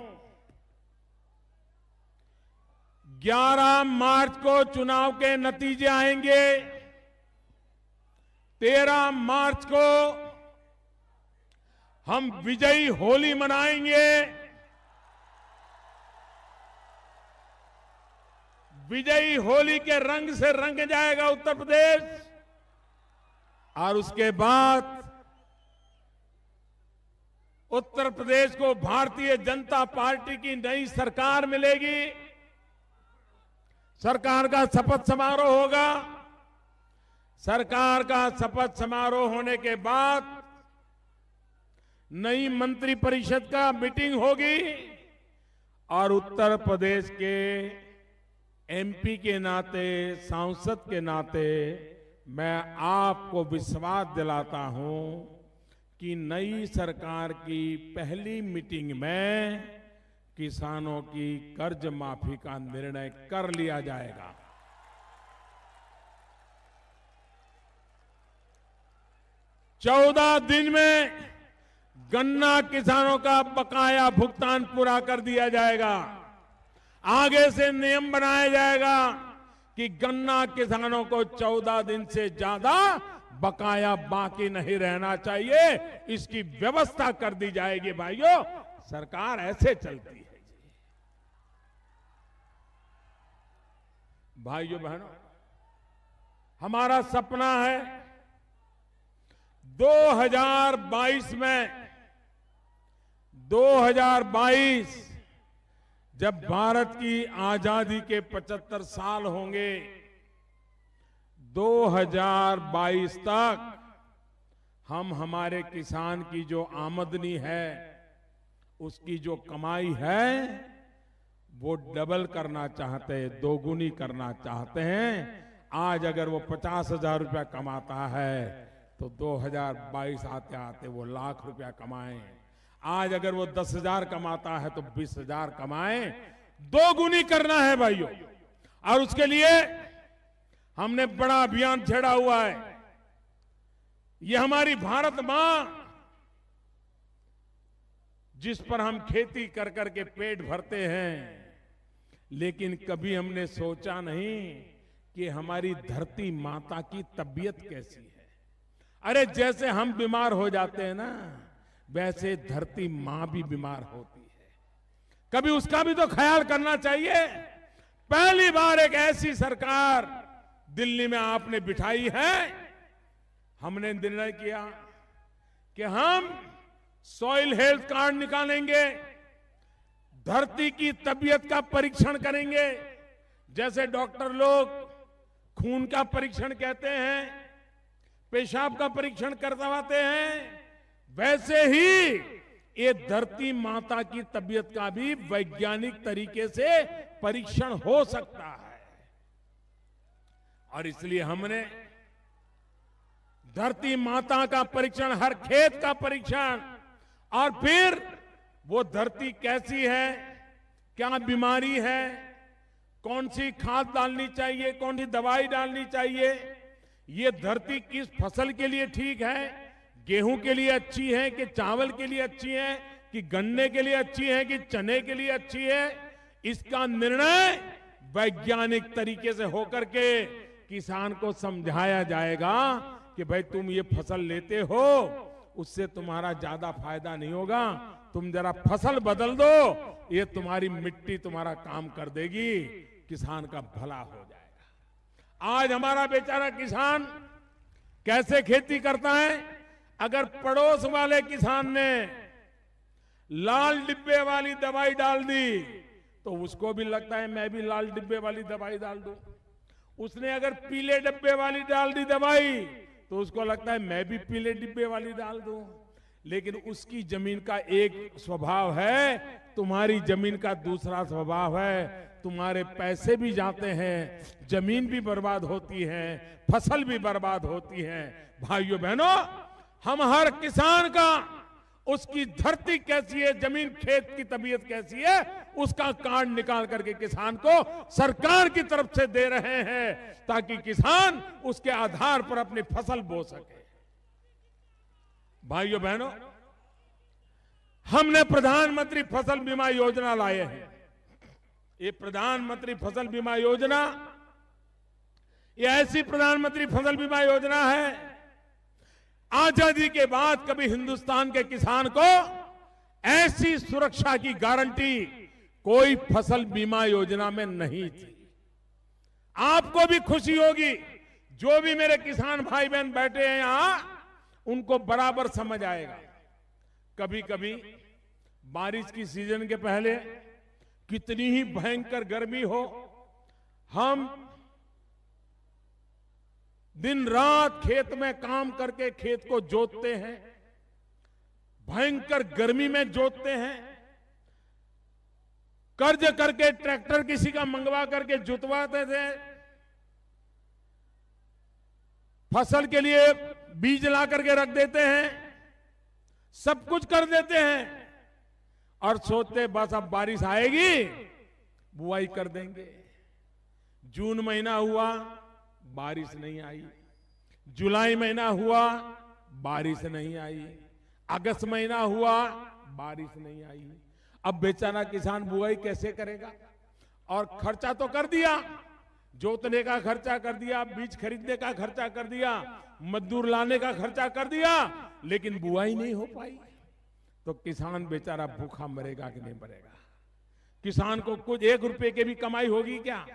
11 मार्च को चुनाव के नतीजे आएंगे। 13 मार्च को हम विजयी होली मनाएंगे। विजयी होली के रंग से रंग जाएगा उत्तर प्रदेश। और उसके बाद उत्तर प्रदेश को भारतीय जनता पार्टी की नई सरकार मिलेगी। सरकार का शपथ समारोह होगा। सरकार का शपथ समारोह होने के बाद नई मंत्रिपरिषद का मीटिंग होगी और उत्तर प्रदेश के एमपी के नाते, सांसद के नाते मैं आपको विश्वास दिलाता हूं कि नई सरकार की पहली मीटिंग में किसानों की कर्ज माफी का निर्णय कर लिया जाएगा। चौदह दिन में गन्ना किसानों का बकाया भुगतान पूरा कर दिया जाएगा। आगे से नियम बनाया जाएगा कि गन्ना किसानों को 14 दिन से ज्यादा बकाया बाकी नहीं रहना चाहिए। इसकी व्यवस्था कर दी जाएगी। भाइयों, सरकार ऐसे चलती है। भाइयों बहनों, हमारा सपना है 2022 में 2022 जब भारत की आजादी के 75 साल होंगे, 2022 तक हम हमारे किसान की जो आमदनी है, उसकी जो कमाई है, वो डबल करना चाहते हैं, दोगुनी करना चाहते हैं। आज अगर वो 50,000 रुपया कमाता है तो 2022 आते आते वो लाख रुपया कमाएं। आज अगर वो 10,000 कमाता है तो 20,000 कमाएं। दोगुनी करना है भाइयों। और उसके लिए हमने बड़ा अभियान छेड़ा हुआ है। ये हमारी भारत मां, जिस पर हम खेती कर करके पेट भरते हैं, लेकिन कभी हमने सोचा नहीं कि हमारी धरती माता की तबीयत कैसी है। अरे जैसे हम बीमार हो जाते हैं ना, वैसे धरती मां भी बीमार होती है। कभी उसका भी तो ख्याल करना चाहिए। पहली बार एक ऐसी सरकार दिल्ली में आपने बिठाई है। हमने निर्णय किया कि हम सॉइल हेल्थ कार्ड निकालेंगे, धरती की तबीयत का परीक्षण करेंगे। जैसे डॉक्टर लोग खून का परीक्षण कहते हैं, पेशाब का परीक्षण करवाते हैं, वैसे ही ये धरती माता की तबीयत का भी वैज्ञानिक तरीके से परीक्षण हो सकता है। और इसलिए हमने धरती माता का परीक्षण, हर खेत का परीक्षण, और फिर वो धरती कैसी है, क्या बीमारी है, कौन सी खाद डालनी चाहिए, कौन सी दवाई डालनी चाहिए, ये धरती किस फसल के लिए ठीक है, गेहूं के लिए अच्छी है कि चावल के लिए अच्छी है, कि गन्ने के लिए अच्छी है, कि चने के लिए अच्छी है, इसका निर्णय वैज्ञानिक तरीके से होकर के किसान को समझाया जाएगा कि भाई तुम ये फसल लेते हो, उससे तुम्हारा ज्यादा फायदा नहीं होगा। तुम जरा फसल बदल दो, ये तुम्हारी मिट्टी तुम्हारा काम कर देगी, किसान का भला हो जाएगा। आज हमारा बेचारा किसान कैसे खेती करता है? अगर पड़ोस वाले किसान ने लाल डिब्बे वाली दवाई डाल दी तो उसको भी लगता है मैं भी लाल डिब्बे वाली दवाई डाल दूं। उसने अगर पीले डिब्बे वाली डाल दी दवाई तो उसको लगता है मैं भी पीले डिब्बे वाली डाल दूं। लेकिन उसकी जमीन का एक स्वभाव है, तुम्हारी जमीन का दूसरा स्वभाव है। तुम्हारे पैसे भी जाते हैं, जमीन भी बर्बाद होती है, फसल भी बर्बाद होती है। भाइयों बहनों, हम हर किसान का, उसकी धरती कैसी है, जमीन खेत की तबीयत कैसी है, उसका कार्ड निकाल करके किसान को सरकार की तरफ से दे रहे हैं, ताकि किसान उसके आधार पर अपनी फसल बो सके। भाइयों बहनों, हमने प्रधानमंत्री फसल बीमा योजना लाए हैं। ये प्रधानमंत्री फसल बीमा योजना, ये ऐसी प्रधानमंत्री फसल बीमा योजना है, आजादी के बाद कभी हिंदुस्तान के किसान को ऐसी सुरक्षा की गारंटी कोई फसल बीमा योजना में नहीं थी। आपको भी खुशी होगी, जो भी मेरे किसान भाई बहन बैठे हैं यहां, उनको बराबर समझ आएगा। कभी कभी बारिश की सीजन के पहले कितनी ही भयंकर गर्मी हो, हम दिन रात खेत में काम करके खेत को जोतते हैं, भयंकर गर्मी में जोतते हैं, कर्ज करके ट्रैक्टर किसी का मंगवा करके जुतवाते थे, फसल के लिए बीज ला करके रख देते हैं, सब कुछ कर देते हैं और सोचते बस अब बारिश आएगी बुआई कर देंगे। जून महीना हुआ, बारिश नहीं आई। जुलाई महीना हुआ, बारिश नहीं आई। अगस्त महीना हुआ, बारिश नहीं आई। अब बेचारा किसान बुआई कैसे करेगा? और खर्चा तो कर दिया, जोतने का खर्चा कर दिया, बीज खरीदने का खर्चा कर दिया, मजदूर लाने का खर्चा कर दिया, लेकिन बुआई नहीं हो पाई। तो किसान बेचारा भूखा मरेगा कि नहीं मरेगा? किसान को कुछ 1 रुपए की भी कमाई होगी क्या?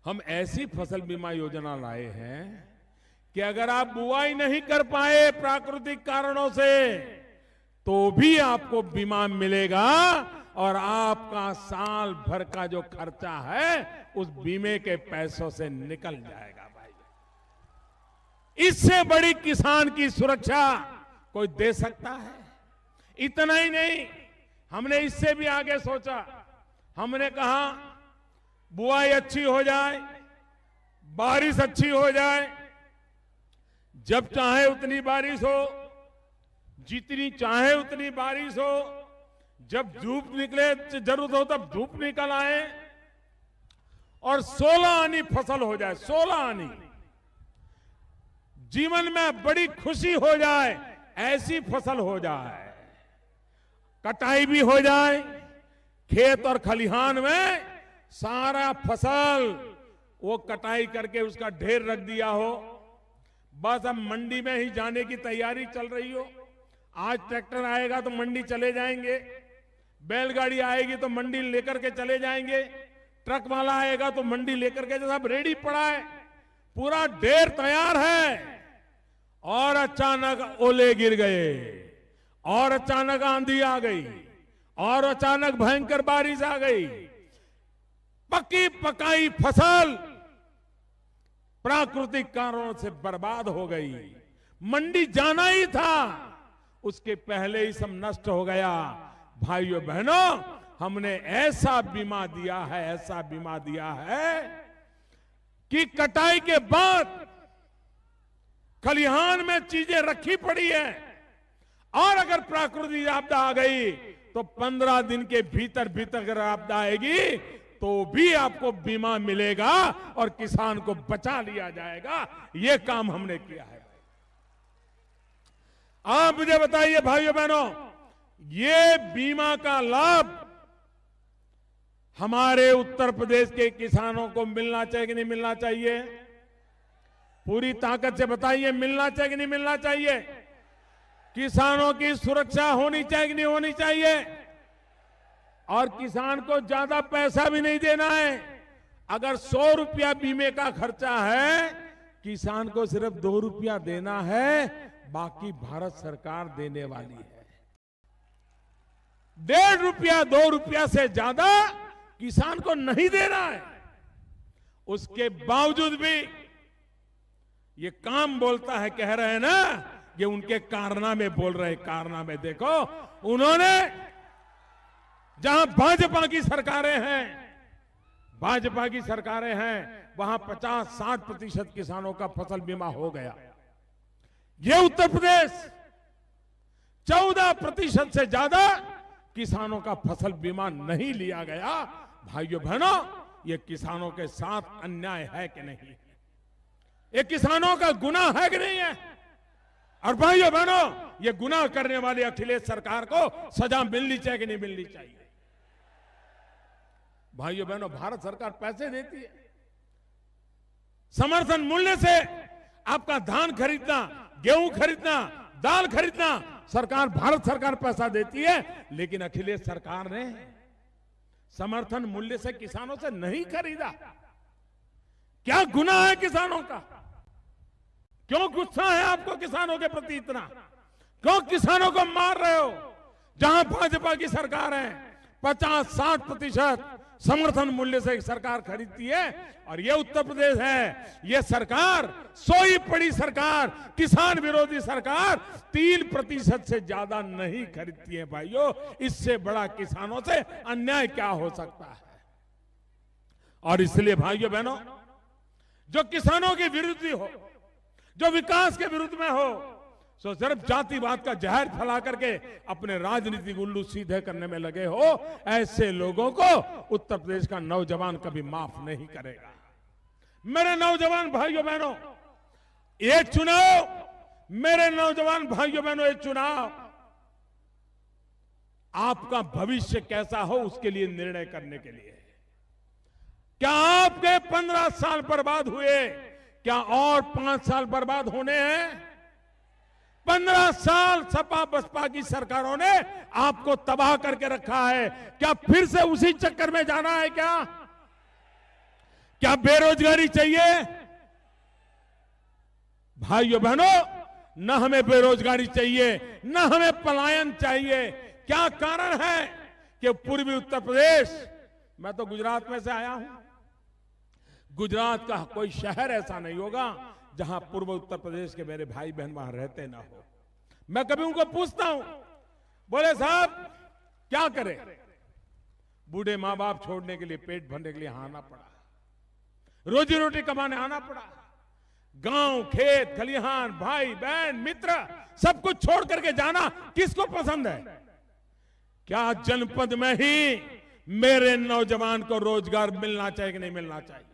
हम ऐसी फसल बीमा योजना लाए हैं कि अगर आप बुआई नहीं कर पाए प्राकृतिक कारणों से, तो भी आपको बीमा मिलेगा और आपका साल भर का जो खर्चा है उस बीमे के पैसों से निकल जाएगा। भाई, इससे बड़ी किसान की सुरक्षा कोई दे सकता है? इतना ही नहीं, हमने इससे भी आगे सोचा। हमने कहा बुआई अच्छी हो जाए, बारिश अच्छी हो जाए, जब चाहे उतनी बारिश हो, जितनी चाहे उतनी बारिश हो, जब धूप निकले जरूरत हो तब धूप निकल आए और 16 आनी फसल हो जाए। 16 आनी जीवन में बड़ी खुशी हो जाए, ऐसी फसल हो जाए। कटाई भी हो जाए, खेत और खलिहान में सारा फसल वो कटाई करके उसका ढेर रख दिया हो, बस अब मंडी में ही जाने की तैयारी चल रही हो। आज ट्रैक्टर आएगा तो मंडी चले जाएंगे, बैलगाड़ी आएगी तो मंडी लेकर के चले जाएंगे, ट्रक वाला आएगा तो मंडी लेकर के, सब रेडी पड़ा है, पूरा ढेर तैयार है। और अचानक ओले गिर गए, और अचानक आंधी आ गई, और अचानक भयंकर बारिश आ गई। पकी पकाई फसल प्राकृतिक कारणों से बर्बाद हो गई। मंडी जाना ही था, उसके पहले ही सब नष्ट हो गया। भाइयों बहनों, हमने ऐसा बीमा दिया है, ऐसा बीमा दिया है कि कटाई के बाद खलिहान में चीजें रखी पड़ी है, और अगर प्राकृतिक आपदा आ गई तो 15 दिन के भीतर भीतर अगर आपदा आएगी तो भी आपको बीमा मिलेगा और किसान को बचा लिया जाएगा। यह काम हमने किया है। आप मुझे बताइए भाइयों बहनों, ये बीमा का लाभ हमारे उत्तर प्रदेश के किसानों को मिलना चाहिए कि नहीं मिलना चाहिए? पूरी ताकत से बताइए, मिलना चाहिए कि नहीं मिलना चाहिए? किसानों की सुरक्षा होनी चाहिए कि नहीं होनी चाहिए, और किसान को ज्यादा पैसा भी नहीं देना है। अगर 100 रुपया बीमे का खर्चा है, किसान को सिर्फ 2 रुपया देना है, बाकी भारत सरकार देने वाली है। 1.5 रुपया 2 रुपया से ज्यादा किसान को नहीं देना है। उसके बावजूद भी ये काम बोलता है, कह रहे हैं ना, ये उनके कारनामे बोल रहे। कारनामे देखो, उन्होंने जहां भाजपा की सरकारें हैं, वहां 50-60% किसानों का फसल बीमा हो गया। ये उत्तर प्रदेश 14% से ज्यादा किसानों का फसल बीमा नहीं लिया गया। भाइयों बहनों, ये किसानों के साथ अन्याय है कि नहीं? ये किसानों का गुनाह है कि नहीं है? और भाइयों बहनों, ये गुनाह करने वाली अखिलेश सरकार को सजा मिलनी चाहिए कि नहीं मिलनी चाहिए? भाइयों बहनों, भारत सरकार पैसे देती है। समर्थन मूल्य से आपका धान खरीदना, गेहूं खरीदना, दाल खरीदना, भारत सरकार पैसा देती है। लेकिन अखिलेश सरकार ने समर्थन मूल्य से किसानों से नहीं खरीदा। क्या गुनाह है किसानों का? क्यों गुस्सा है आपको किसानों के प्रति इतना? क्यों किसानों को मार रहे हो? जहां भाजपा की सरकार है, 50-60% समर्थन मूल्य से सरकार खरीदती है, और ये उत्तर प्रदेश है, ये सरकार, सोई पड़ी सरकार, किसान विरोधी सरकार 3% से ज्यादा नहीं खरीदती है। भाइयों, इससे बड़ा किसानों से अन्याय क्या हो सकता है? और इसलिए भाइयों बहनों, जो किसानों के विरुद्ध हो, जो विकास के विरुद्ध में हो, सो सिर्फ जातिवाद का जहर फैला करके अपने राजनीतिक उल्लू सीधे करने में लगे हो, ऐसे लोगों को उत्तर प्रदेश का नौजवान कभी माफ नहीं करेगा। मेरे नौजवान भाइयों बहनों, ये चुनाव, मेरे नौजवान भाइयों बहनों, ये चुनाव आपका भविष्य कैसा हो उसके लिए निर्णय करने के लिए। क्या आपके 15 साल बर्बाद हुए? क्या और 5 साल बर्बाद होने हैं? 15 साल सपा बसपा की सरकारों ने आपको तबाह करके रखा है। क्या फिर से उसी चक्कर में जाना है? क्या बेरोजगारी चाहिए? भाइयों बहनों, न हमें बेरोजगारी चाहिए, न हमें पलायन चाहिए। क्या कारण है कि पूर्वी उत्तर प्रदेश, मैं तो गुजरात में से आया हूं, गुजरात का कोई शहर ऐसा नहीं होगा जहां पूर्व उत्तर प्रदेश के मेरे भाई बहन वहां रहते ना हो। मैं कभी उनको पूछता हूं, बोले साहब क्या करें? बूढ़े मां बाप छोड़ने के लिए, पेट भरने के लिए आना पड़ा, रोजी रोटी कमाने आना पड़ा। गांव, खेत, खलिहान, भाई बहन, मित्र, सब कुछ छोड़ करके जाना किसको पसंद है? क्या जनपद में ही मेरे नौजवान को रोजगार मिलना चाहिए कि नहीं मिलना चाहिए?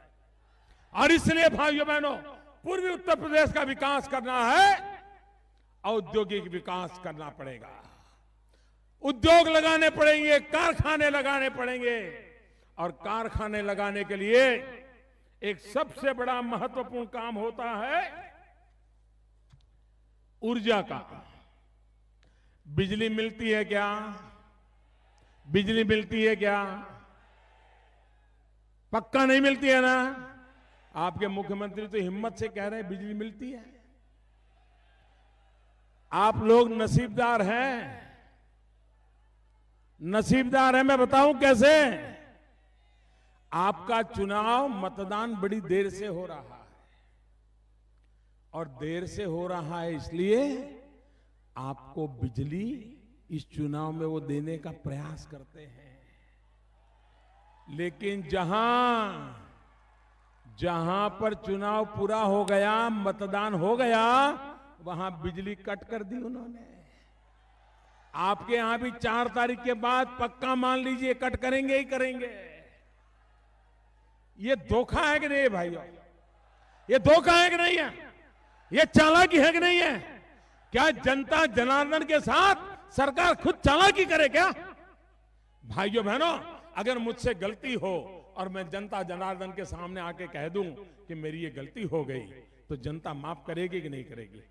और इसलिए भाइयों बहनों, पूर्वी उत्तर प्रदेश का विकास करना है, औद्योगिक विकास करना पड़ेगा। उद्योग लगाने पड़ेंगे, कारखाने लगाने पड़ेंगे, और कारखाने लगाने के लिए एक सबसे बड़ा महत्वपूर्ण काम होता है ऊर्जा का। बिजली मिलती है क्या? बिजली मिलती है क्या? पक्का नहीं मिलती है ना? आपके मुख्यमंत्री तो हिम्मत से कह रहे हैं बिजली मिलती है। आप लोग नसीबदार हैं, नसीबदार हैं। मैं बताऊं कैसे? आपका चुनाव, मतदान बड़ी देर से हो रहा है, और देर से हो रहा है इसलिए आपको बिजली इस चुनाव में वो देने का प्रयास करते हैं। लेकिन जहां पर चुनाव पूरा हो गया, मतदान हो गया, वहां बिजली कट कर दी उन्होंने। आपके यहां भी 4 तारीख के बाद पक्का मान लीजिए कट करेंगे ही करेंगे। ये धोखा है कि नहीं भाइयों? ये धोखा है कि नहीं है? ये चालाकी है कि नहीं है? क्या जनता जनार्दन के साथ सरकार खुद चालाकी करे क्या? भाइयों बहनों, अगर मुझसे गलती हो और मैं जनता जनार्दन के सामने आके कह दूं कि मेरी ये गलती हो गई, तो जनता माफ करेगी कि नहीं करेगी?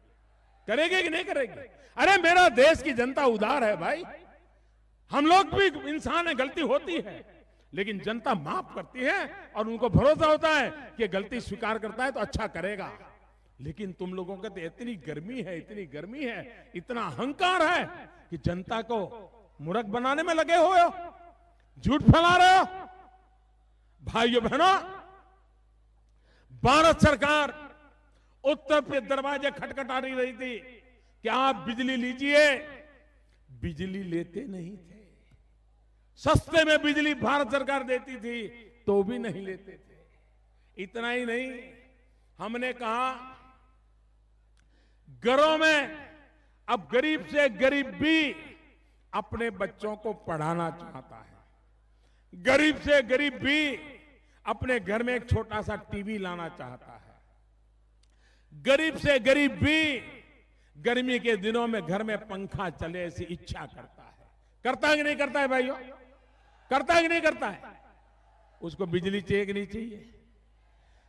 करेगी कि नहीं करेगी? अरे मेरा देश की जनता उदार है भाई, हम लोग भी इंसान है, गलती होती है, लेकिन जनता माफ करती है और उनको भरोसा होता है कि गलती स्वीकार करता है तो अच्छा करेगा। लेकिन तुम लोगों के तो इतनी गर्मी है, इतनी गर्मी है, इतना अहंकार है कि जनता को मूर्ख बनाने में लगे हो, झूठ फैला रहे हो। भाइयों बहनों, भारत सरकार उत्तर प्रदेश दरवाजे खटखटा रही थी कि आप बिजली लीजिए, बिजली लेते नहीं थे। सस्ते में बिजली भारत सरकार देती थी तो भी नहीं लेते थे। इतना ही नहीं, हमने कहा घरों में अब गरीब से गरीब भी अपने बच्चों को पढ़ाना चाहता है, गरीब से गरीब भी अपने घर में एक छोटा सा टीवी लाना चाहता है, गरीब से गरीब भी गर्मी के दिनों में घर में पंखा चले ऐसी इच्छा करता है। करता है कि नहीं करता है भाइयों? करता है कि नहीं करता है? उसको बिजली चाहिए कि नहीं चाहिए?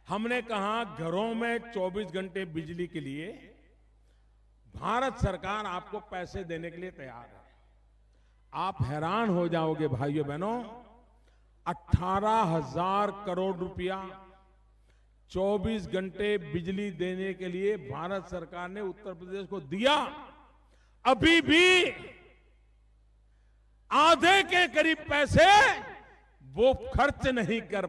हमने कहा घरों में 24 घंटे बिजली के लिए भारत सरकार आपको पैसे देने के लिए तैयार है। आप हैरान हो जाओगे भाइयों बहनों, 18,000 करोड़ रुपया 24 घंटे बिजली देने के लिए भारत सरकार ने उत्तर प्रदेश को दिया। अभी भी आधे के करीब पैसे वो खर्च नहीं कर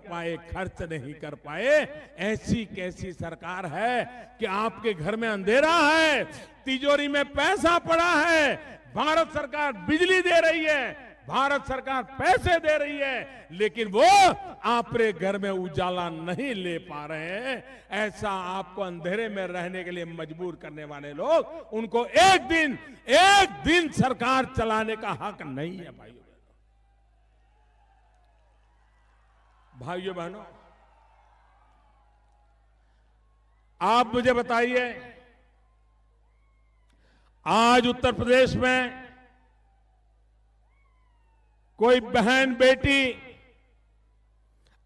पाए। ऐसी कैसी सरकार है कि आपके घर में अंधेरा है, तिजोरी में पैसा पड़ा है, भारत सरकार बिजली दे रही है, भारत सरकार पैसे दे रही है, लेकिन वो आपके घर में उजाला नहीं ले पा रहे हैं। ऐसा आपको अंधेरे में रहने के लिए मजबूर करने वाले लोग, उनको एक दिन सरकार चलाने का हक नहीं है। भाइयों बहनों, आप मुझे बताइए, आज उत्तर प्रदेश में कोई बहन बेटी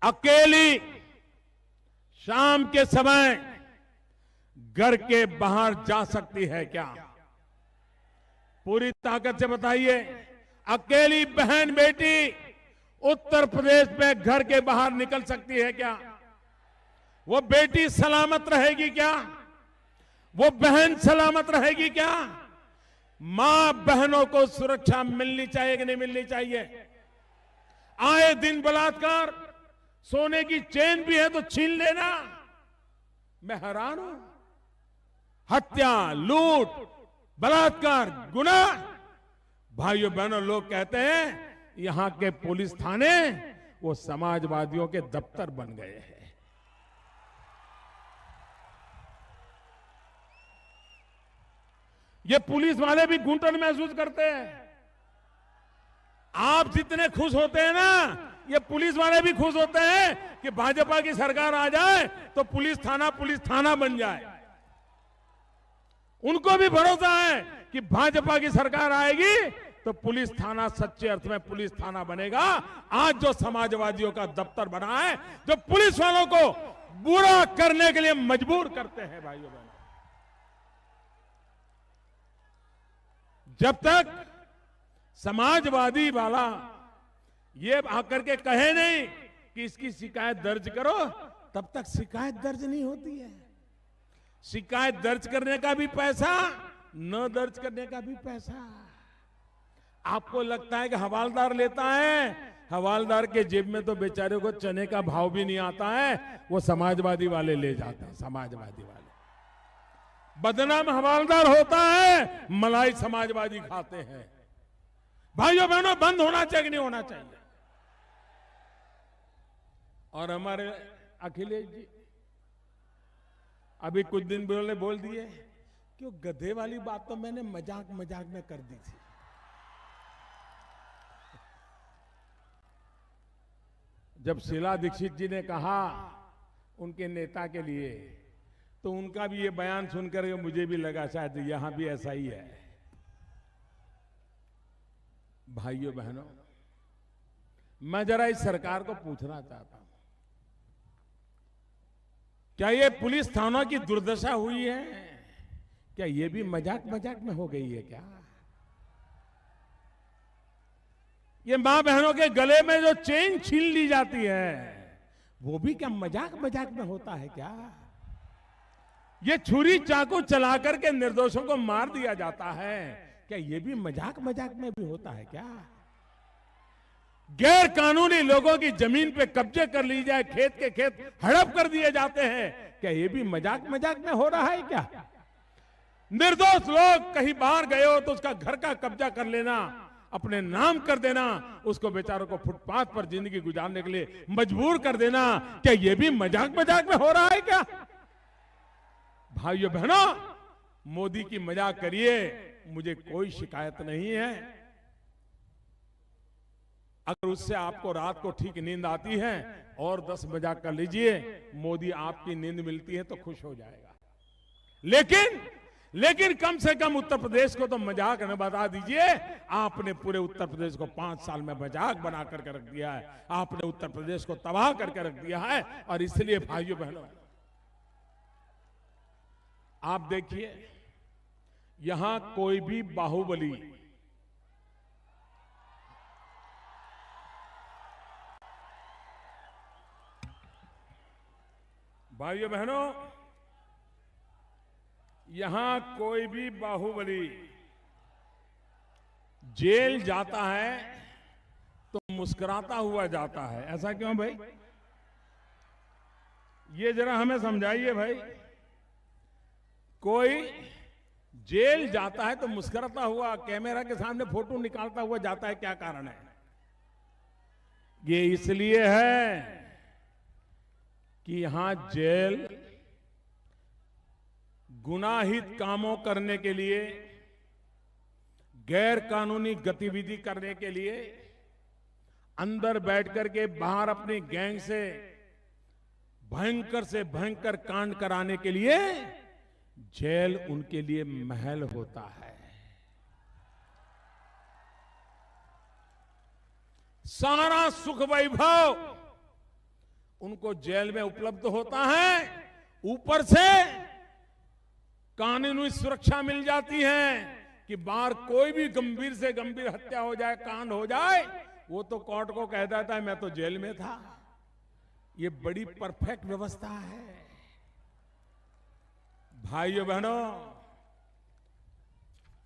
अकेली शाम के समय घर के बाहर जा सकती है क्या? पूरी ताकत से बताइए, अकेली बहन बेटी उत्तर प्रदेश में घर के बाहर निकल सकती है क्या? वो बेटी सलामत रहेगी क्या? वो बहन सलामत रहेगी क्या? मां बहनों को सुरक्षा मिलनी चाहिए कि नहीं मिलनी चाहिए? आए दिन बलात्कार, सोने की चेन भी है तो छीन लेना। मैं हैरान हूं, हत्या, लूट, बलात्कार, गुनाह। भाइयों बहनों, लोग कहते हैं यहां के पुलिस थाने वो समाजवादियों के दफ्तर बन गए हैं। ये पुलिस वाले भी घुटन महसूस करते हैं। आप जितने खुश होते हैं ना, ये पुलिस वाले भी खुश होते हैं कि भाजपा की सरकार आ जाए तो पुलिस थाना बन जाए। उनको भी भरोसा है कि भाजपा की सरकार आएगी तो पुलिस थाना सच्चे अर्थ में पुलिस थाना बनेगा। आज जो समाजवादियों का दफ्तर बना है, जो पुलिस वालों को बुरा करने के लिए मजबूर करते हैं, भाइयों बहनों, जब तक समाजवादी वाला ये आकर के कहे नहीं कि इसकी शिकायत दर्ज करो, तब तक शिकायत दर्ज नहीं होती है। शिकायत दर्ज करने का भी पैसा, न दर्ज करने का भी पैसा। आपको लगता है कि हवालदार लेता है, हवालदार के जेब में तो बेचारे को चने का भाव भी नहीं आता है, वो समाजवादी वाले ले जाते हैं। समाजवादी वाले बदनाम हवालदार होता है, मलाई समाजवादी खाते हैं। भाइयों बहनों, बंद होना चाहिए कि नहीं होना चाहिए? और हमारे अखिलेश जी अभी कुछ दिन पहले बोल दिए कि वो गधे वाली बात तो मैंने मजाक में कर दी थी। जब शीला दीक्षित जी ने कहा उनके नेता के लिए, तो उनका भी ये बयान सुनकर मुझे भी लगा शायद यहां भी ऐसा ही है। भाइयों बहनों, मैं जरा इस सरकार को पूछना चाहता हूं, क्या ये पुलिस थानों की दुर्दशा हुई है? क्या ये भी मजाक मजाक में हो गई है क्या? ये मां बहनों के गले में जो चेन छीन ली जाती है, वो भी क्या मजाक मजाक में होता है क्या? ये छुरी चाकू चलाकर के निर्दोषों को मार दिया जाता है, क्या ये भी मजाक मजाक में भी होता है क्या? गैर कानूनी लोगों की जमीन पे कब्जे कर ली जाए, खेत के खेत हड़प कर दिए जाते हैं, क्या ये भी मजाक मजाक में हो रहा है क्या? निर्दोष लोग कहीं बाहर गए हो तो उसका घर का कब्जा कर लेना, अपने नाम कर देना, उसको बेचारों को फुटपाथ पर जिंदगी गुजारने के लिए मजबूर कर देना, क्या ये भी मजाक मजाक में हो रहा है क्या? भाइयों बहनों, मोदी की मजाक करिए, मुझे कोई शिकायत नहीं है। अगर उससे आपको रात को ठीक नींद आती है और 10 मजाक कर लीजिए, मोदी आपकी नींद मिलती है तो खुश हो जाएगा। लेकिन कम से कम उत्तर प्रदेश को तो मजाक न बता दीजिए। आपने पूरे उत्तर प्रदेश को 5 साल में मजाक बना करके रख दिया है, आपने उत्तर प्रदेश को तबाह करके रख दिया है। और इसलिए भाइयों बहनों, आप देखिए, यहां कोई भी बाहुबली भाइयों बहनों, यहां कोई भी बाहुबली जेल जाता है तो मुस्कुराता हुआ जाता है। ऐसा क्यों भाई? ये जरा हमें समझाइए भाई। कोई जेल जाता है तो मुस्कुराता हुआ, कैमरा के सामने फोटो निकालता हुआ जाता है, क्या कारण है? ये इसलिए है कि यहां जेल गुनाहित कामों करने के लिए, गैर कानूनी गतिविधि करने के लिए, अंदर बैठ करके बाहर अपनी गैंग से भयंकर कांड कराने के लिए जेल उनके लिए महल होता है। सारा सुख वैभव उनको जेल में उपलब्ध होता है, ऊपर से कानूनी सुरक्षा मिल जाती है कि बाहर कोई भी गंभीर से गंभीर हत्या हो जाए, कांड हो जाए, वो तो कोर्ट को कह देता है मैं तो जेल में था। ये बड़ी परफेक्ट व्यवस्था है। भाइयों बहनों,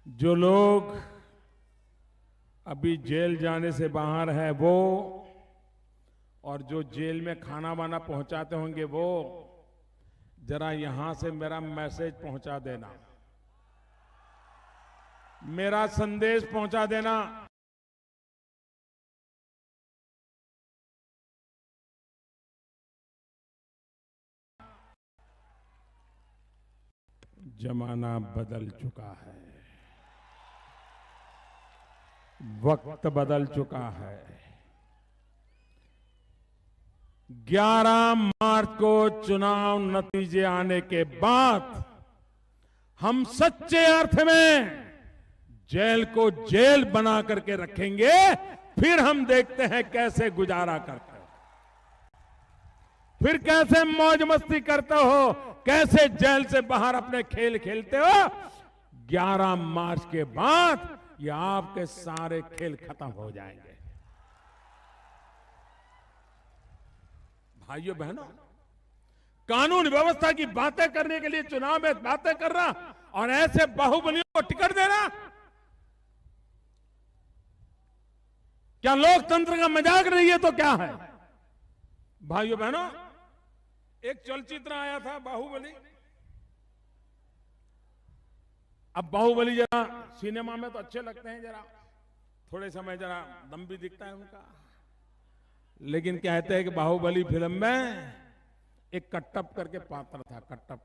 जो लोग अभी जेल जाने से बाहर है वो, और जो जेल में खाना वाना पहुंचाते होंगे वो, जरा यहां से मेरा मैसेज पहुंचा देना, मेरा संदेश पहुंचा देना। जमाना बदल चुका है, वक्त बदल चुका है। 11 मार्च को चुनाव नतीजे आने के बाद हम सच्चे अर्थ में जेल को जेल बना करके रखेंगे, फिर हम देखते हैं कैसे गुजारा करते हो, फिर कैसे मौज मस्ती करते हो, कैसे जेल से बाहर अपने खेल खेलते हो। 11 मार्च के बाद ये आपके सारे खेल खत्म हो जाएंगे। भाइयों बहनों, कानून व्यवस्था की बातें करने के लिए चुनाव में बातें करना और ऐसे बाहुबलियों को टिकट देना, क्या लोकतंत्र का मजाक नहीं है तो क्या है? भाइयों बहनों, एक चलचित्र आया था बाहुबली। अब बाहुबली जरा सिनेमा में तो अच्छे लगते हैं, जरा थोड़े समय जरा दम भी दिखता है उनका, लेकिन कहते हैं कि बाहुबली फिल्म में एक कट्टप करके पात्र था, कट्टप।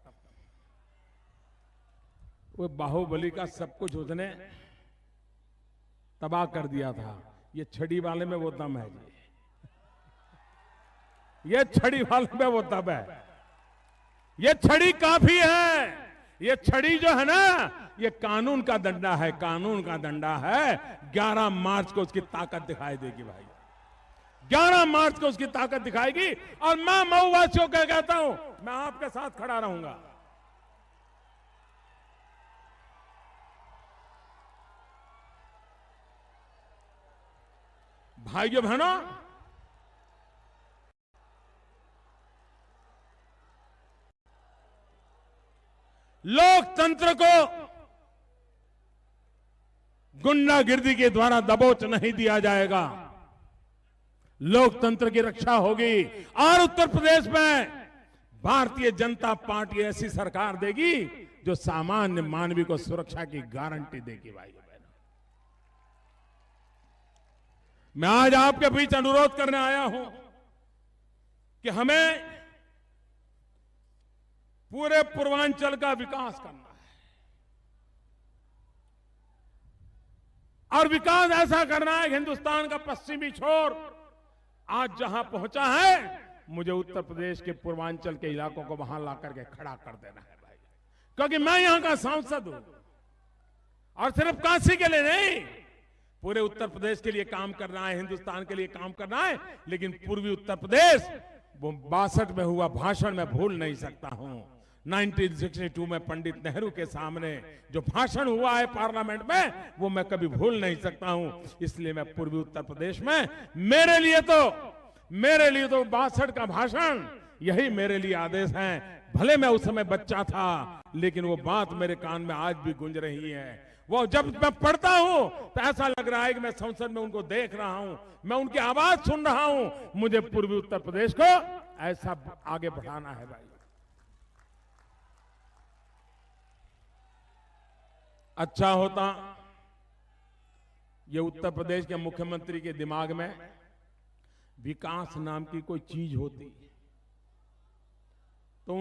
वो बाहुबली का सब कुछ उसने तबाह कर दिया था। ये छड़ी वाले में वो दम है जी, ये छड़ी वाले में वो दम है। ये छड़ी काफी है, ये छड़ी जो है ना, ये कानून का डंडा है, कानून का डंडा है। 11 मार्च को उसकी ताकत दिखाई देगी भाई, 11 मार्च को उसकी ताकत दिखाएगी। और मैं मऊवासियों को कहता हूं, मैं आपके साथ खड़ा रहूंगा। भाइयों बहनों, लोकतंत्र को गुंडागिर्दी के द्वारा दबोच नहीं दिया जाएगा। लोकतंत्र की रक्षा होगी और उत्तर प्रदेश में भारतीय जनता पार्टी ऐसी सरकार देगी जो सामान्य मानवी को सुरक्षा की गारंटी देगी। भाइयों बहनों, मैं आज आपके बीच अनुरोध करने आया हूं कि हमें पूरे पूर्वांचल का विकास करना है और विकास ऐसा करना है कि हिंदुस्तान का पश्चिमी छोर आज जहां पहुंचा है, मुझे उत्तर प्रदेश के पूर्वांचल के इलाकों को वहां ला करके खड़ा कर देना है भाई, क्योंकि मैं यहां का सांसद हूं और सिर्फ काशी के लिए नहीं, पूरे उत्तर प्रदेश के लिए काम करना है, हिंदुस्तान के लिए काम करना है। लेकिन पूर्वी उत्तर प्रदेश वो 62 में हुआ भाषण मैं भूल नहीं सकता हूं। 1962 में पंडित नेहरू के सामने जो भाषण हुआ है पार्लियामेंट में, वो मैं कभी भूल नहीं सकता हूं। इसलिए मैं पूर्वी उत्तर प्रदेश में मेरे लिए तो 62 का भाषण यही मेरे लिए आदेश है। भले मैं उस समय बच्चा था, लेकिन वो बात मेरे कान में आज भी गूंज रही है। वो जब मैं पढ़ता हूं तो ऐसा लग रहा है कि मैं संसद में उनको देख रहा हूं, मैं उनकी आवाज सुन रहा हूं। मुझे पूर्वी उत्तर प्रदेश को ऐसा आगे बढ़ाना है भाई। अच्छा होता ये उत्तर प्रदेश के मुख्यमंत्री के दिमाग में विकास नाम की कोई चीज होती तो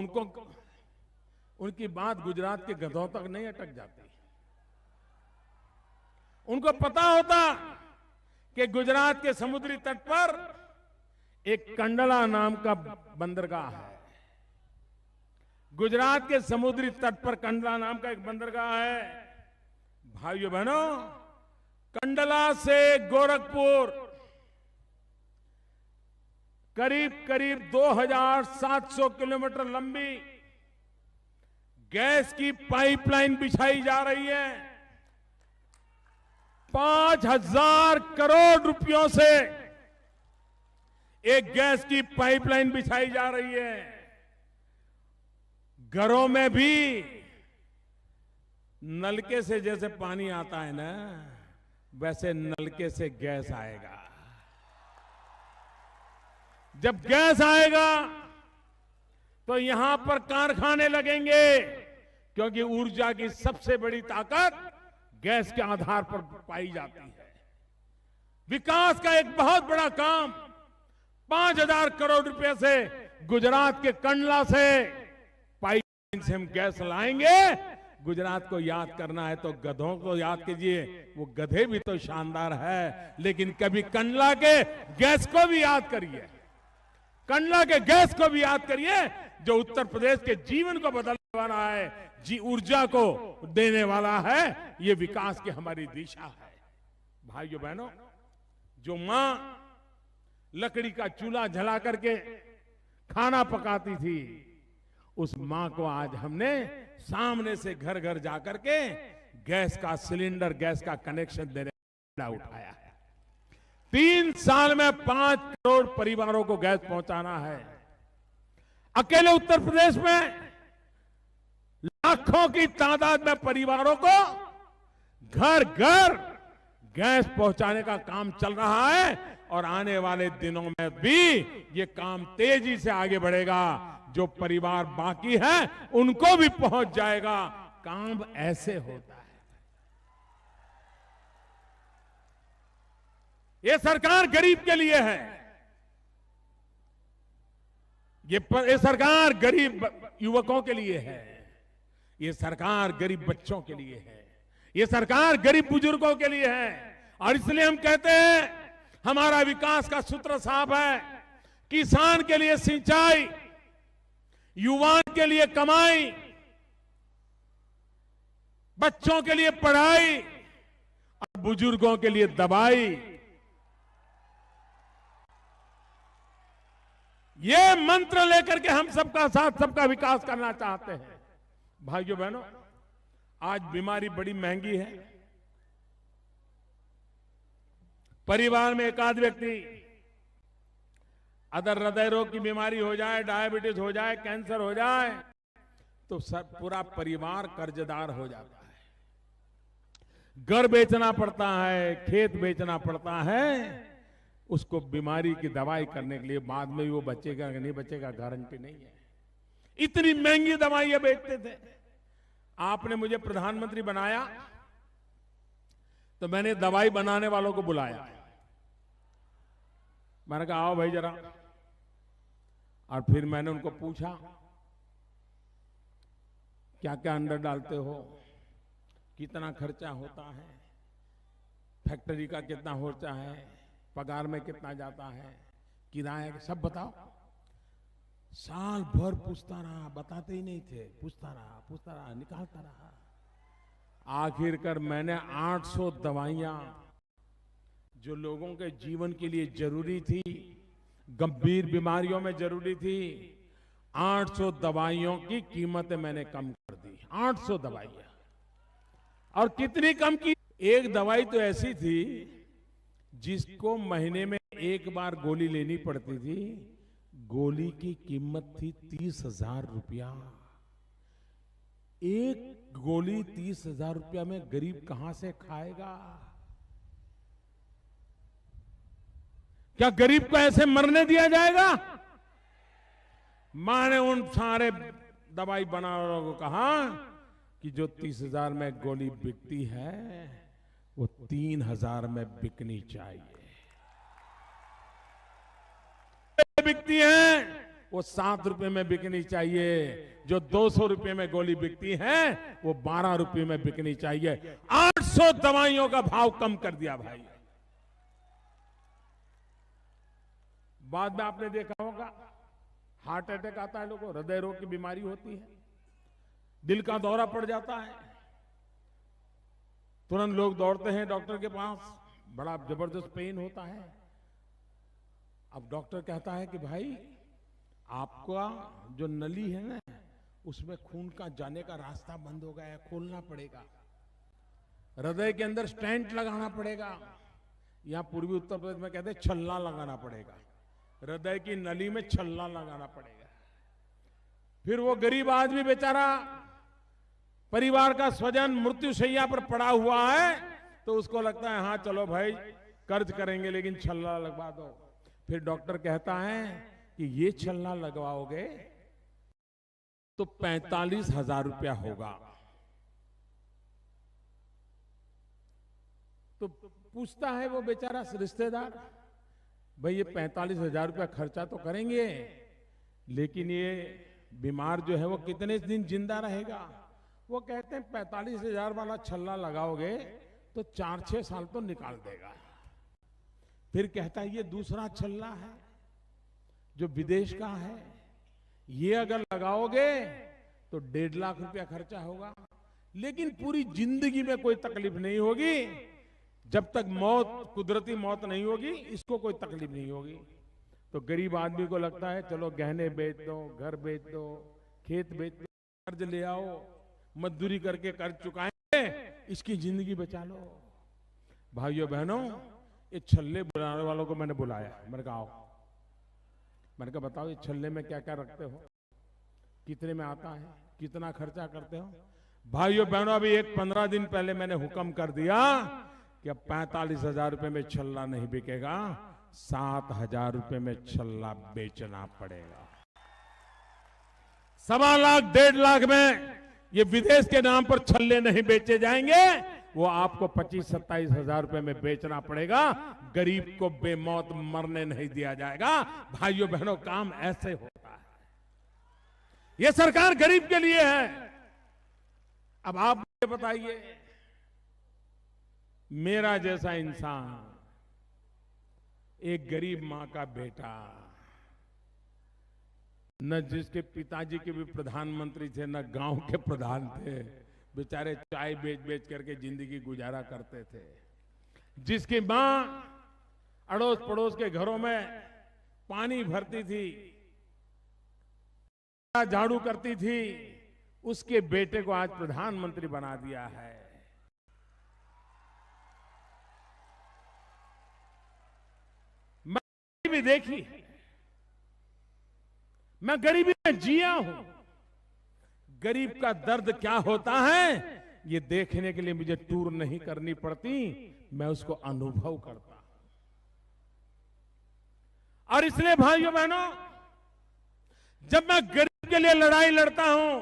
उनकी बात गुजरात के गधों तक नहीं अटक जाती। उनको पता होता कि गुजरात के समुद्री तट पर एक कंडला नाम का बंदरगाह है। गुजरात के समुद्री तट पर कंडला नाम का एक बंदरगाह है। भाइयों बहनों, कंडला से गोरखपुर करीब 2700 किलोमीटर लंबी गैस की पाइपलाइन बिछाई जा रही है। 5000 करोड़ रुपयों से एक गैस की पाइपलाइन बिछाई जा रही है। घरों में भी नलके से जैसे पानी आता है ना, वैसे नलके से गैस आएगा। जब गैस आएगा तो यहां पर कारखाने लगेंगे, क्योंकि ऊर्जा की सबसे बड़ी ताकत गैस के आधार पर पाई जाती है। विकास का एक बहुत बड़ा काम 5000 करोड़ रुपए से गुजरात के कंडला से पाइपलाइन से हम गैस लाएंगे। गुजरात को याद करना है तो गधों को याद कीजिए, वो गधे भी तो शानदार है, लेकिन कभी कंडला के गैस को भी याद करिए। कंडला के गैस को भी याद करिए, जो उत्तर प्रदेश के जीवन को बदलने वाला है, ऊर्जा को देने वाला है। ये विकास की हमारी दिशा है। भाइयों बहनों, जो मां लकड़ी का चूल्हा जला करके खाना पकाती थी, उस मां को आज हमने सामने से घर घर जाकर के गैस का सिलेंडर, गैस का कनेक्शन देने का उठाया है। 3 साल में 5 करोड़ परिवारों को गैस पहुंचाना है। अकेले उत्तर प्रदेश में लाखों की तादाद में परिवारों को घर घर गैस पहुंचाने का काम चल रहा है और आने वाले दिनों में भी ये काम तेजी से आगे बढ़ेगा। जो परिवार बाकी है उनको भी पहुंच जाएगा। काम ऐसे होता है। ये सरकार गरीब के लिए है। ये सरकार गरीब युवकों के लिए है। ये सरकार गरीब बच्चों के लिए है। ये सरकार गरीब बुजुर्गों के लिए है। और इसलिए हम कहते हैं, हमारा विकास का सूत्र साफ है। किसान के लिए सिंचाई, युवाओं के लिए कमाई, बच्चों के लिए पढ़ाई और बुजुर्गों के लिए दवाई। ये मंत्र लेकर के हम सबका साथ, सबका विकास करना चाहते हैं। भाइयों बहनों, आज बीमारी बड़ी महंगी है। परिवार में एक आध व्यक्ति अगर हृदय रोग की बीमारी हो जाए, डायबिटीज हो जाए, कैंसर हो जाए, तो सब पूरा परिवार कर्जदार हो जाता है। घर बेचना पड़ता है, खेत बेचना पड़ता है, उसको बीमारी की दवाई करने के लिए। बाद में वो बचेगा कि नहीं बचेगा गारंटी नहीं है। इतनी महंगी दवाइयां बेचते थे। आपने मुझे प्रधानमंत्री बनाया तो मैंने दवाई बनाने वालों को बुलाया। मैंने कहा आओ भाई जरा, और फिर मैंने उनको पूछा क्या क्या अंदर डालते हो, कितना खर्चा होता है, फैक्ट्री का कितना होता है, पगार में कितना जाता है, किराया, सब बताओ। साल भर पूछता रहा, बताते ही नहीं थे, पूछता रहा, निकालता रहा। आखिरकार मैंने 800 दवाइयां जो लोगों के जीवन के लिए जरूरी थी, गंभीर बीमारियों में जरूरी थी, 800 दवाइयों की कीमतें मैंने कम कर दी। 800 दवाइयां। और कितनी कम की? एक दवाई तो ऐसी थी जिसको महीने में एक बार गोली लेनी पड़ती थी। गोली की कीमत थी 30,000 रुपया। एक गोली 30,000 रुपया में गरीब कहां से खाएगा? क्या गरीब को ऐसे मरने दिया जाएगा? मैंने उन सारे दवाई बनाने वालों को कहा कि जो 30,000 में गोली बिकती है वो 3,000 में बिकनी चाहिए। बिकती है वो 7 रुपए में बिकनी चाहिए। जो 200 रुपए में गोली बिकती है वो 12 रुपए में बिकनी चाहिए। 800 दवाइयों का भाव कम कर दिया भाई। बाद में आपने देखा होगा हार्ट अटैक आता है लोगों को, हृदय रोग की बीमारी होती है, दिल का दौरा पड़ जाता है, तुरंत लोग दौड़ते हैं डॉक्टर के पास। बड़ा जबरदस्त पेन होता है। अब डॉक्टर कहता है कि भाई आपका जो नली है ना, उसमें खून का जाने का रास्ता बंद हो गया है, खोलना पड़ेगा। हृदय के अंदर स्टेंट लगाना पड़ेगा। यहां पूर्वी उत्तर प्रदेश में कहते हैं छल्ला लगाना पड़ेगा। हृदय की नली में छल्ला लगाना पड़ेगा। फिर वो गरीब आदमी बेचारा, परिवार का स्वजन मृत्युशैया पर पड़ा हुआ है, तो उसको लगता है हाँ चलो भाई कर्ज करेंगे लेकिन छल्ला लगवा दो। फिर डॉक्टर कहता है कि ये छल्ला लगवाओगे तो 45,000 रुपया होगा। तो पूछता है वो बेचारा रिश्तेदार, भाई ये 45,000 रुपया खर्चा तो करेंगे, लेकिन ये बीमार जो है वो कितने दिन जिंदा रहेगा? वो कहते हैं 45,000 वाला छल्ला लगाओगे तो 4-6 साल तो निकाल देगा। फिर कहता है ये दूसरा छल्ला है जो विदेश का है, ये अगर लगाओगे तो 1.5 लाख रुपया खर्चा होगा, लेकिन पूरी जिंदगी में कोई तकलीफ नहीं होगी। जब तक मौत, कुदरती मौत नहीं होगी, इसको कोई तकलीफ नहीं होगी। तो गरीब आदमी को लगता है चलो गहने बेच दो, घर बेच दो, खेत बेच दो, कर्ज ले आओ, मजदूरी करके कर्ज चुकाएंगे, इसकी जिंदगी बचा लो। भाइयों बहनों, ये छल्ले बनाने वालों को मैंने बुलाया। मैंने कहा आओ, मैंने कहा बताओ ये छल्ले में क्या क्या रखते हो, कितने में आता है, कितना खर्चा करते हो? भाइयों बहनों, अभी 15 दिन पहले मैंने हुक्म कर दिया कि अब 45,000 रुपए में छल्ला नहीं बिकेगा, 7,000 रुपए में छल्ला बेचना पड़ेगा। 1.25 लाख 1.5 लाख में ये विदेश के नाम पर छल्ले नहीं बेचे जाएंगे, वो आपको 25-27,000 रुपए में बेचना पड़ेगा। गरीब को बेमौत मरने नहीं दिया जाएगा। भाइयों बहनों, काम ऐसे होता है। ये सरकार गरीब के लिए है। अब आप मुझे बताइए, मेरा जैसा इंसान, एक गरीब मां का बेटा, न जिसके पिताजी के भी प्रधानमंत्री थे, न गांव के प्रधान थे, बेचारे चाय बेच बेच करके जिंदगी गुजारा करते थे, जिसकी मां अड़ोस पड़ोस के घरों में पानी भरती थी, झाड़ू करती थी, उसके बेटे को आज प्रधानमंत्री बना दिया है। गरीबी देखी है, मैं गरीबी में जिया हूं। गरीब का दर्द क्या होता है ये देखने के लिए मुझे टूर नहीं करनी पड़ती, मैं उसको अनुभव करता हूं। और इसलिए भाइयों बहनों, जब मैं गरीब के लिए लड़ाई लड़ता हूं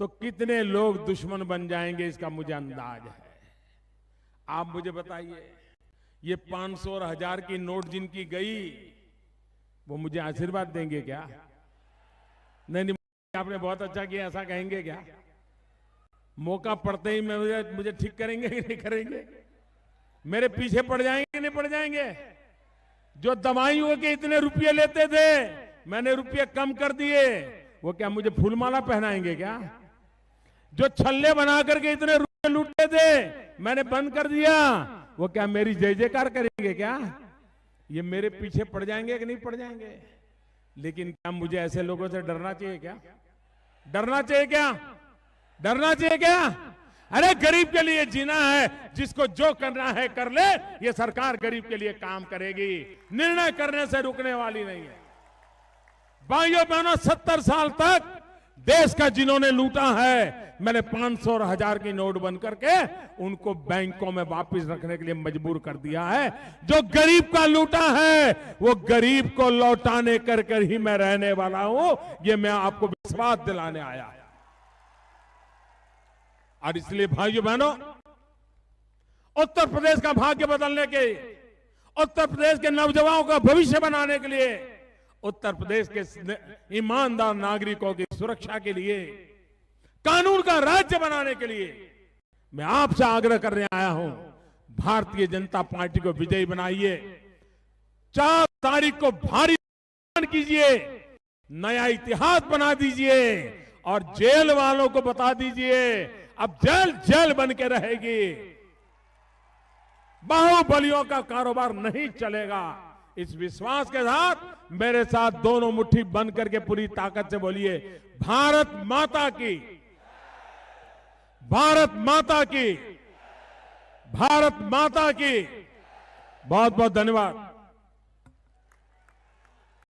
तो कितने लोग दुश्मन बन जाएंगे इसका मुझे अंदाज है। आप मुझे बताइए, ये 500 और 1000 की नोट जिनकी गई वो मुझे आशीर्वाद देंगे क्या? नहीं, आपने बहुत अच्छा किया ऐसा कहेंगे क्या? मौका पड़ते ही मुझे ठीक करेंगे कि नहीं करेंगे? मेरे पीछे पड़ जाएंगे कि नहीं पड़ जाएंगे? जो दवाइयों के इतने रुपये लेते थे मैंने रुपये कम कर दिए, वो क्या मुझे फूलमाला पहनाएंगे क्या? जो छल्ले बना करके इतने रुपये लूटते थे मैंने बंद कर दिया, वो क्या मेरी जय जयकार करेंगे क्या? ये मेरे पीछे पड़ जाएंगे कि नहीं पड़ जाएंगे? लेकिन क्या मुझे ऐसे लोगों से डरना चाहिए क्या? डरना चाहिए क्या? डरना चाहिए क्या? अरे गरीब के लिए जीना है, जिसको जो करना है कर ले। ये सरकार गरीब के लिए काम करेगी, निर्णय करने से रुकने वाली नहीं है। भाइयों बहनों, 70 साल तक देश का जिन्होंने लूटा है, मैंने 500 और 1000 की नोट बंद करके उनको बैंकों में वापस रखने के लिए मजबूर कर दिया है। जो गरीब का लूटा है वो गरीब को लौटाने कर ही मैं रहने वाला हूं, ये मैं आपको विश्वास दिलाने आया। और इसलिए भाइयों बहनों, उत्तर प्रदेश का भाग्य बदलने के, उत्तर प्रदेश के नौजवानों का भविष्य बनाने के लिए, उत्तर प्रदेश के ईमानदार नागरिकों की सुरक्षा के लिए, कानून का राज्य बनाने के लिए मैं आपसे आग्रह करने आया हूं, भारतीय जनता पार्टी को विजयी बनाइए। 4 तारीख को भारी मतदान कीजिए, नया इतिहास बना दीजिए और जेल वालों को बता दीजिए अब जेल जेल बन के रहेगी। बाहुबलियों का कारोबार नहीं चलेगा। इस विश्वास के साथ मेरे साथ दोनों मुट्ठी बंद करके पूरी ताकत से बोलिए, भारत माता की, भारत माता की, भारत माता की। बहुत बहुत धन्यवाद।